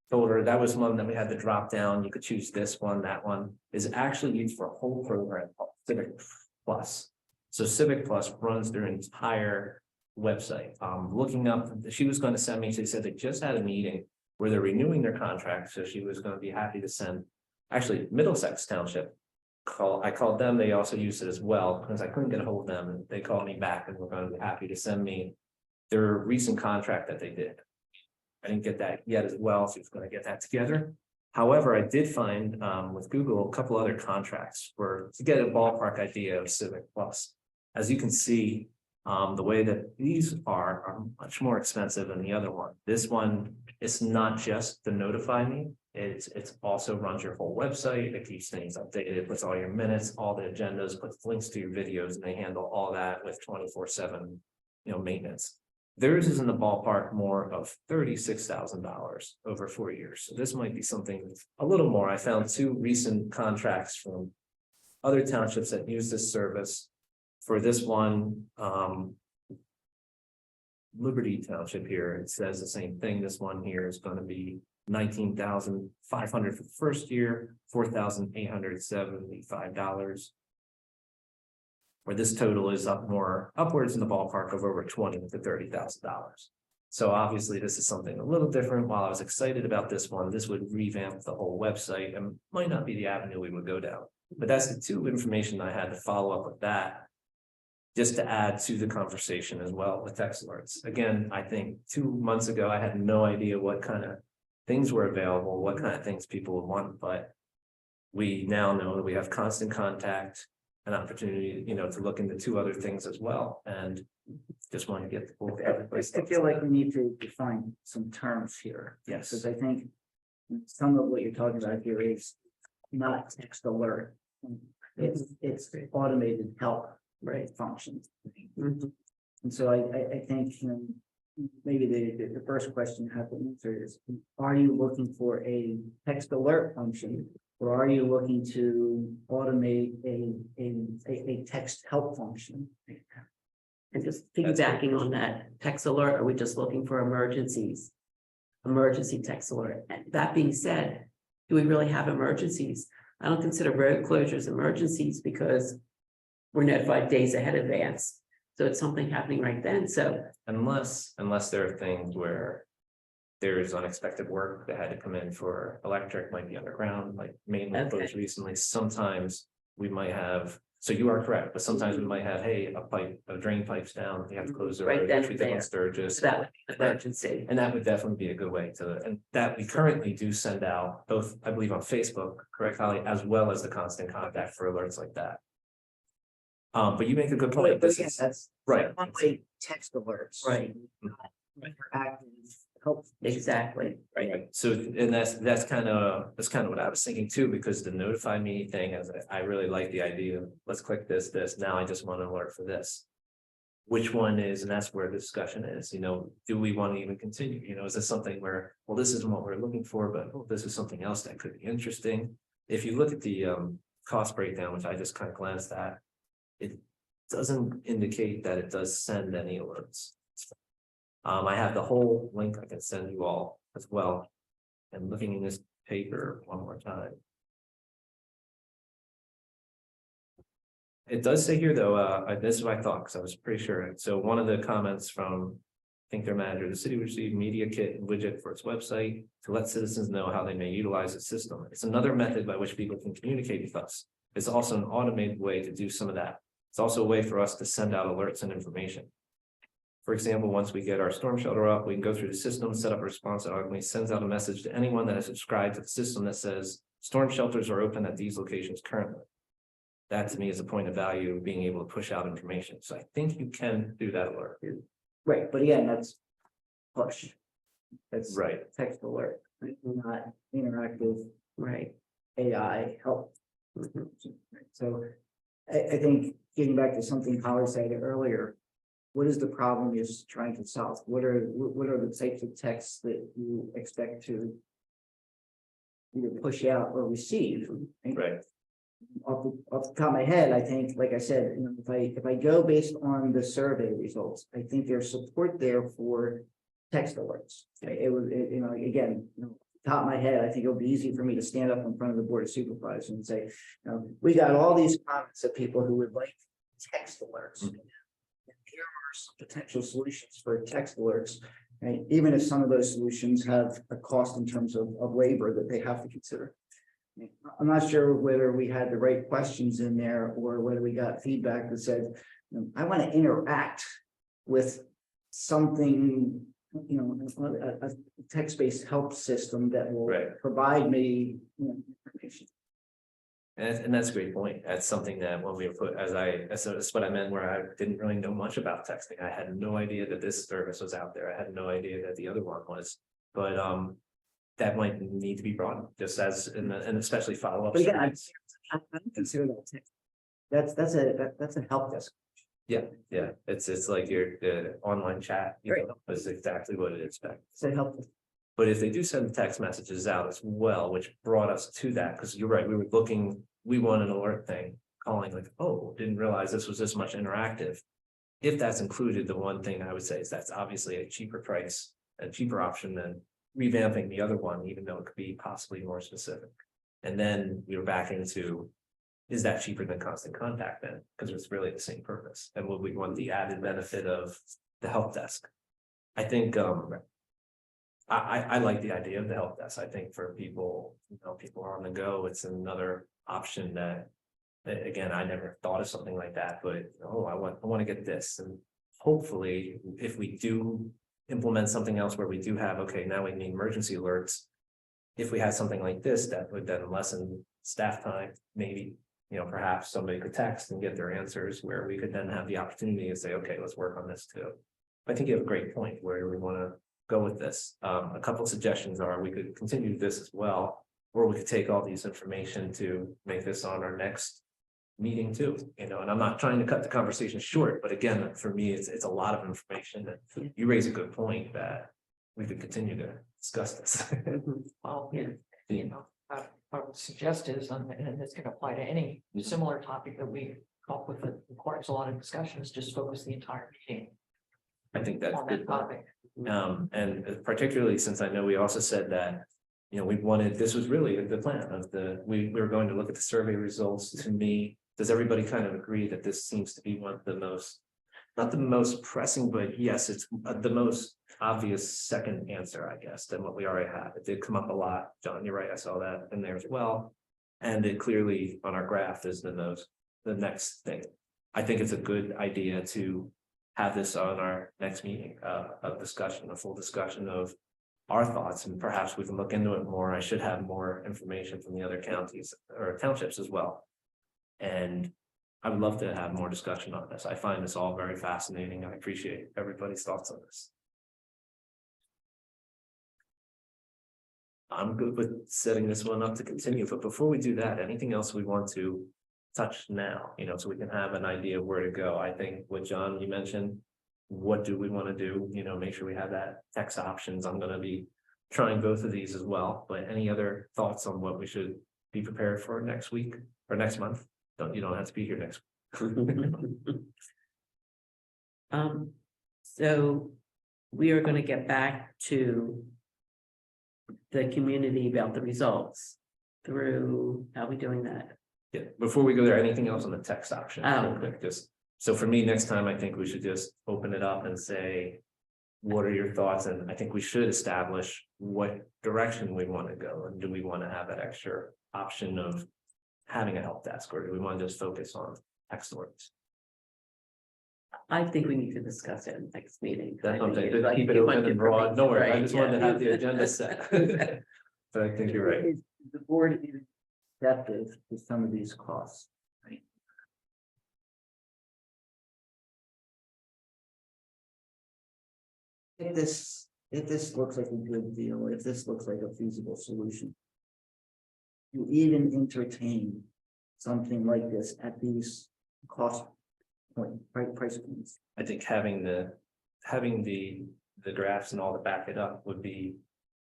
told her that was one that we had to drop down. You could choose this one, that one is actually used for a whole program called Civic Plus. So Civic Plus runs their entire website. Looking up, she was going to send me, she said they just had a meeting where they're renewing their contract. So she was going to be happy to send, actually Middlesex Township. I called them, they also used it as well because I couldn't get a hold of them, and they called me back and were going to be happy to send me their recent contract that they did. I didn't get that yet as well, so she was going to get that together. However, I did find with Google a couple other contracts to get a ballpark idea of Civic Plus. As you can see, The way that these are much more expensive than the other one. This one, it's not just the notify me. It's also runs your whole website. It keeps things updated. It puts all your minutes, all the agendas, puts links to your videos, and they handle all that with 24/7, maintenance. Theirs is in the ballpark more of $36,000 over 4 years. So this might be something a little more. I found 2 recent contracts from other townships that use this service. For this one, Liberty Township here, it says the same thing. This one here is going to be $19,500 for the first year, $4,875. Where this total is upwards in the ballpark of over $20,000 to $30,000. So obviously, this is something a little different. While I was excited about this one, this would revamp the whole website and might not be the avenue we would go down. But that's the 2 information I had to follow up with that. Just to add to the conversation as well with text alerts. Again, I think 2 months ago, I had no idea what kind of things were available, what kind of things people would want, but we now know that we have constant contact, an opportunity, to look into 2 other things as well, and just want to get the full. I feel like we need to define some terms here. Yes. Because I think some of what you're talking about here is not text alert. It's automated help. Right. Functions. Mhm. And so I think, maybe the first you have to answer is, are you looking for a text alert function? Or are you looking to automate a text help function? And just piggybacking on that text alert, are we just looking for emergencies? Emergency text alert. And that being said, do we really have emergencies? I don't consider road closures emergencies because we're notified days ahead in advance. So it's something happening right then. So Unless there are things where there's unexpected work that had to come in for electric, might be underground, like mainly Okay. closed recently. Sometimes we might have, so you are correct, but sometimes we might have, hey, a drain pipe's down, we have to close the Right road, then which we and did on there. Sturgis. that would be an emergency. And that would definitely be a good way to, and that we currently do send out both, I believe, on Facebook, correct, Holly, as well as the constant contact for alerts like that. But you make a good point. This is That's right. one-way text alerts. Right. Interactive help. Exactly. Right, so, and that's kind of what I was thinking too, because the notify me thing, as I really like the idea of, let's click this, now I just want an alert for this. Which one is, and that's where the discussion is, do we want to even continue, is this something where, well, this isn't what we're looking for, but this is something else that could be interesting. If you look at the cost breakdown, which I just kind of glanced at, it doesn't indicate that it does send any alerts. I have the whole link I can send you all as well. And looking in this paper one more time. It does say here though, this is what I thought, because I was pretty sure. So one of the comments from, I think their manager, the city will receive media kit and widget for its website to let citizens know how they may utilize the system. It's another method by which people can communicate with us. It's also an automated way to do some of that. It's also a way for us to send out alerts and information. For example, once we get our storm shelter up, we can go through the system, set up a response that automatically sends out a message to anyone that has subscribed to the system that says storm shelters are open at these locations currently. That to me is a point of value of being able to push out information. So I think you can do that alert. Right, but again, that's push. That's Right. text alert, not interactive Right. AI help. Mhm. So I think getting back to something Holly said earlier, what is the problem you're trying to solve? What are the types of texts that you expect to either push out or receive? Right. Off the top of my head, I think, like I said, if I go based on the survey results, I think there's support there for text alerts. It would, again, top of my head, I think it would be easy for me to stand up in front of the Board of Supervisors and say, we got all these comments of people who would like text alerts. Mhm. And here are some potential solutions for text alerts. And even if some of those solutions have a cost in terms of labor that they have to consider. I'm not sure whether we had the right questions in there or whether we got feedback that said, I want to interact with something, a text-based help system that will Right. provide me information. And that's a great point. That's something that when we were put, that's what I meant, where I didn't really know much about texting. I had no idea that this service was out there. I had no idea that the other one was. But that might need to be brought up, just as, and especially follow-up. But again, surveys. I don't consider that text. That's a help desk. Yeah, it's like the online chat, you know, is exactly what it is. It's a help desk. But if they do send the text messages out as well, which brought us to that, because you're right, we want an alert thing, calling like, oh, didn't realize this was this much interactive. If that's included, the one thing I would say is that's obviously a cheaper price, a cheaper option than revamping the other one, even though it could be possibly more specific. And then we were back into, is that cheaper than constant contact then? Because it's really the same purpose. And would we want the added benefit of the help desk? I think I like the idea of the help desk. I think for people, you know, people are on the go, it's another option that again, I never thought of something like that, but oh, I want to get this. And hopefully, if we do implement something else where we do have, okay, now we need emergency alerts. If we had something like this, that would then lessen staff time, maybe, you know, perhaps somebody could text and get their answers where we could then have the opportunity to say, okay, let's work on this too. I think you have a great point where we want to go with this. A couple of suggestions are we could continue this as well, or we could take all these information to make this on our next meeting too, you know, and I'm not trying to cut the conversation short, but again, for me, it's a lot of information that you raise a good point that we could continue to discuss this. Well, you know, I would suggest is, and this can apply to any similar topic that we come up with that requires a lot of discussions, just focus the entire meeting I think that's on good. that topic. And particularly since I know we also said that, you know, we wanted, this was really the plan of we were going to look at the survey results. To me, does everybody kind of agree that this seems to be one of the most, not the most pressing, but yes, it's the most obvious second answer, I guess, than what we already have. It did come up a lot. John, you're right. I saw that in there as well. And it clearly on our graph is the next thing. I think it's a good idea to have this on our next meeting, a discussion, a full discussion of our thoughts, and perhaps we can look into it more. I should have more information from the other counties or townships as well. And I would love to have more discussion on this. I find this all very fascinating. I appreciate everybody's thoughts on this. I'm good with setting this one up to continue, but before we do that, anything else we want to touch now, you know, so we can have an idea of where to go? I think what John, you mentioned, what do we want to do? You know, make sure we have that text options. I'm going to be trying both of these as well, but any other thoughts on what we should be prepared for next week or next month? You don't have to be here next week. So we are going to get back to the community about the results through, how are we doing that? Yeah, before we go there, anything else on the text option? Oh. Real quick, just, so for me, next time, I think we should just open it up and say, what are your thoughts? And I think we should establish what direction we want to go. And do we want to have that extra option of having a help desk, or do we want to just focus on text alerts? I think we need to discuss it in the next meeting. That's what I'm saying, It's like keep it too open much and broad. No worries, I information, just wanted to right, have the agenda set. But I think you're right. Is the board even receptive to some of these costs? Right? If this looks like a good deal, if this looks like a feasible solution, you even entertain something like this at these cost price points. I think having the graphs and all to back it up would be,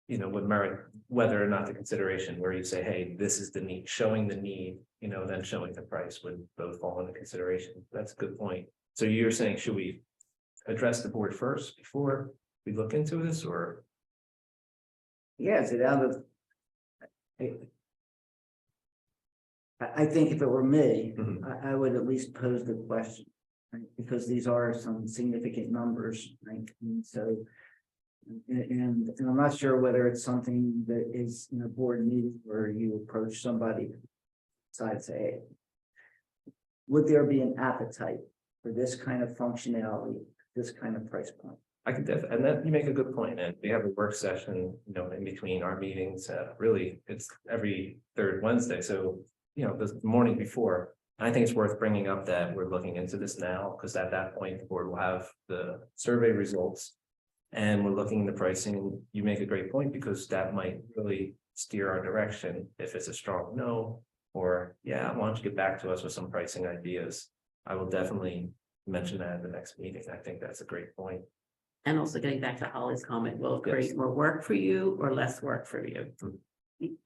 you know, would merit whether or not the consideration where you say, hey, this is the need, showing the need, you know, then showing the price would both fall into consideration. That's a good point. So you're saying, should we address the board first before we look into this, or? Yeah, is it out of? I think if it were me, Mhm. I would at least pose the question, right? Because these are some significant numbers, right? And so, and I'm not sure whether it's something that is in a board meeting where you approach somebody, decide, say, hey, would there be an appetite for this kind of functionality, this kind of price point? I can definitely, and that you make a good point, and we have a work session, you know, in between our meetings, really, it's every third Wednesday, so the morning before. I think it's worth bringing up that we're looking into this now, because at that point, the board will have the survey results. And we're looking into pricing, and you make a great point, because that might really steer our direction if it's a strong no. Or, yeah, why don't you get back to us with some pricing ideas? I will definitely mention that at the next meeting. I think that's a great point. And also getting back to Holly's comment, will it Yes. create more work for you or less work for you?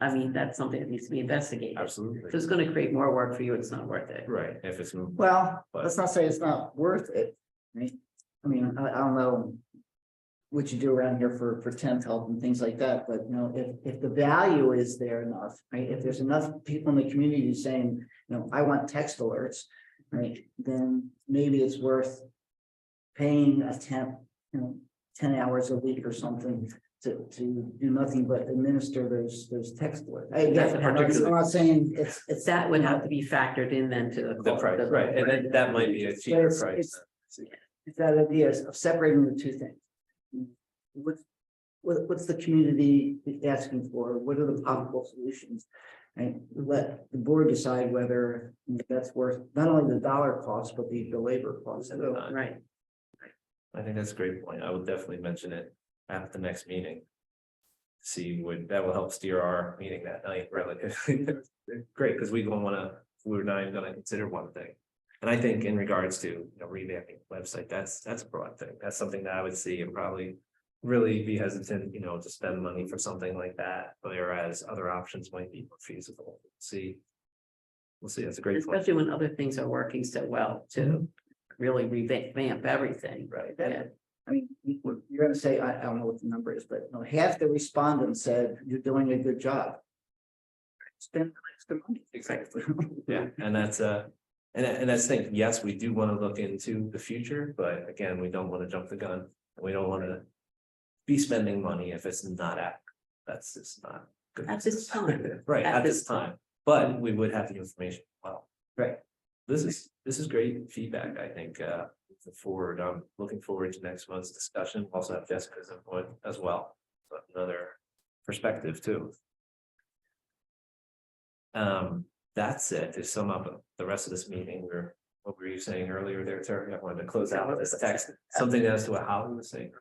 I mean, that's something that needs to be investigated. Absolutely. If it's gonna create more work for you, it's not worth it. Right, if it's. Well, But- let's not say it's not worth it. Right? I mean, I don't know what you do around here for temp help and things like that, but if the value is there enough, right? If there's enough people in the community saying, I want text alerts, right? Then maybe it's worth paying a temp, 10 hours a week or something to do nothing but administer those text alerts. I'm not saying it's That would have to be factored in then to the. The price, right, and then that might be a cheaper It's- price. It's that idea of separating the two things. What's the community asking for? What are the possible solutions? And let the board decide whether that's worth not only the dollar cost, but the labor cost. Right, I think that's a great point. I will definitely mention it at the next meeting. See what, that will help steer our meeting that night relatively. Great, because we don't wanna, we're not even gonna consider one thing. And I think in regards to, revamping the website, that's a broad thing. That's something that I would see and probably really be hesitant, to spend money for something like that, whereas other options might be more feasible. See. We'll see. That's a great point. especially when other things are working so well to really revamp everything. Right. Yeah. I mean, you're gonna say, I don't know what the number is, but half the respondents said you're doing a good job. Spend extra money. Exactly. Yeah, and that's and that's the thing, yes, we do want to look into the future, but again, we don't want to jump the gun. We don't want to be spending money if it's not accurate. That's just not good. At this time. Right, At at this this time, but we would have the information. Well, Right. This is great feedback, I think, I'm looking forward to next month's discussion. Also have Jessica's input as well, but another perspective too. That's it. To sum up the rest of this meeting, what were you saying earlier there, Terry? I wanted to close out with this text, something as to what Holly was saying.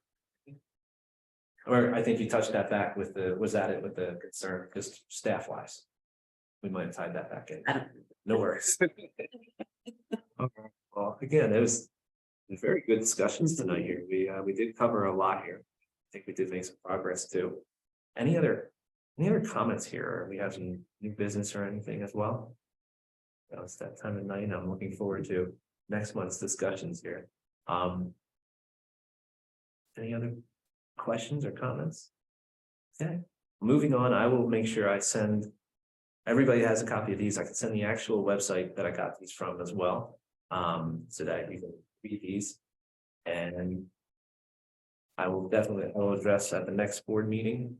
Or I think you touched that back with was that it with the concern, just staff wise? We might have tied that back in. I don't- No worries. Okay, well, again, it was very good discussions tonight here. We did cover a lot here. I think we did make some progress too. Any other comments here? Or we have some new business or anything as well? It's that time of night. I'm looking forward to next month's discussions here. Any other questions or comments? Okay, moving on, I will make sure I send. Everybody has a copy of these. I can send the actual website that I got these from as well. So that you can read these. And I will address at the next board meeting,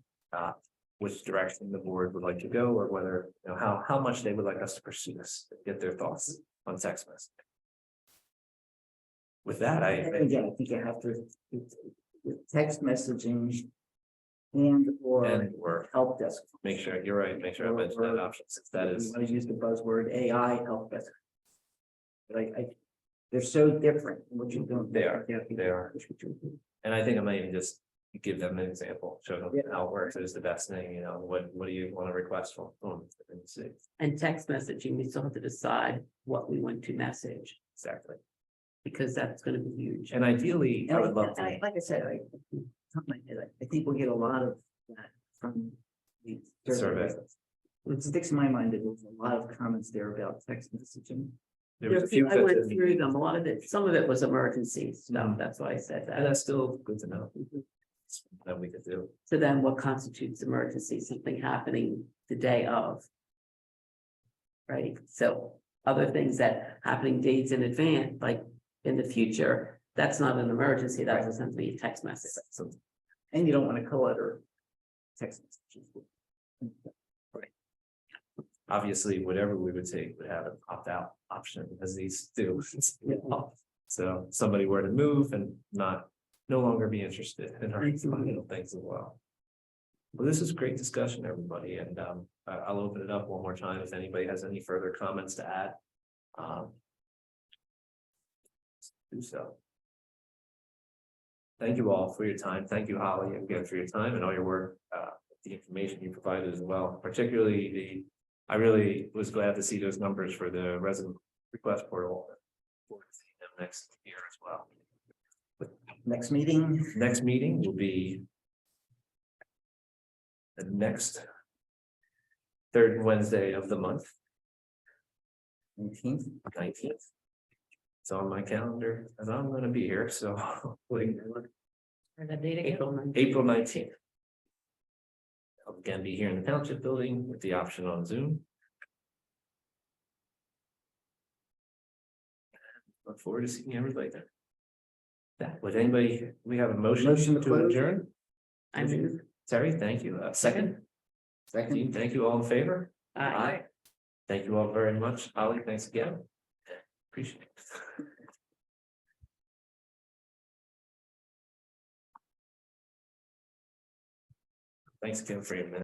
which direction the board would like to go, or whether, how much they would like us to pursue this, get their thoughts on text messaging. With that, And again, I think you have to, with text messaging or help desk. make sure, you're right, make sure I mention that option, since that is. I use the buzzword AI help desk. They're so different in what you're doing. They are. And I think I might even just give them an example, show them how it works, it is the best thing, what do you want to request from? See. And text messaging, we still have to decide what we want to message, Exactly. because that's gonna be huge. And ideally, I would love to. Like I said, I think we'll get a lot of that from the survey. Survey. It sticks in my mind that there's a lot of comments there about text messaging. There was a few. I went through them, a lot of it, some of it was emergency stuff, that's why I said And that. that's still good to know. That we could do. So then what constitutes emergency, something happening the day of? Right, so other things that happening days in advance, like in the future, that's not an emergency, that doesn't have to be a text message. So, and you don't want to clutter text messages. Obviously, whatever we would take would have an opt-out option, as these do. So somebody were to move and no longer be interested in our things as well. Well, this is great discussion, everybody, and I'll open it up one more time if anybody has any further comments to add. Um, Do so. Thank you all for your time. Thank you, Holly, again for your time and all your work, the information you provided as well, particularly I really was glad to see those numbers for the resident request portal. Forward to seeing them next year as well. Next meeting, Next meeting will be the next third Wednesday of the month, 19th. 19th. It's on my calendar and I'm gonna be here, so hopefully And the date again? April 9th. April 19th. I'll again be here in the Township Building with the option on Zoom. Look forward to seeing everybody there. That, would anybody, we have a motion Motion to to close. adjourn? I move. Terry, thank you. Second, Second. Dean, thank you all in favor. Aye. Thank you all very much. Holly, thanks again. Appreciate it. Thanks again for your minute.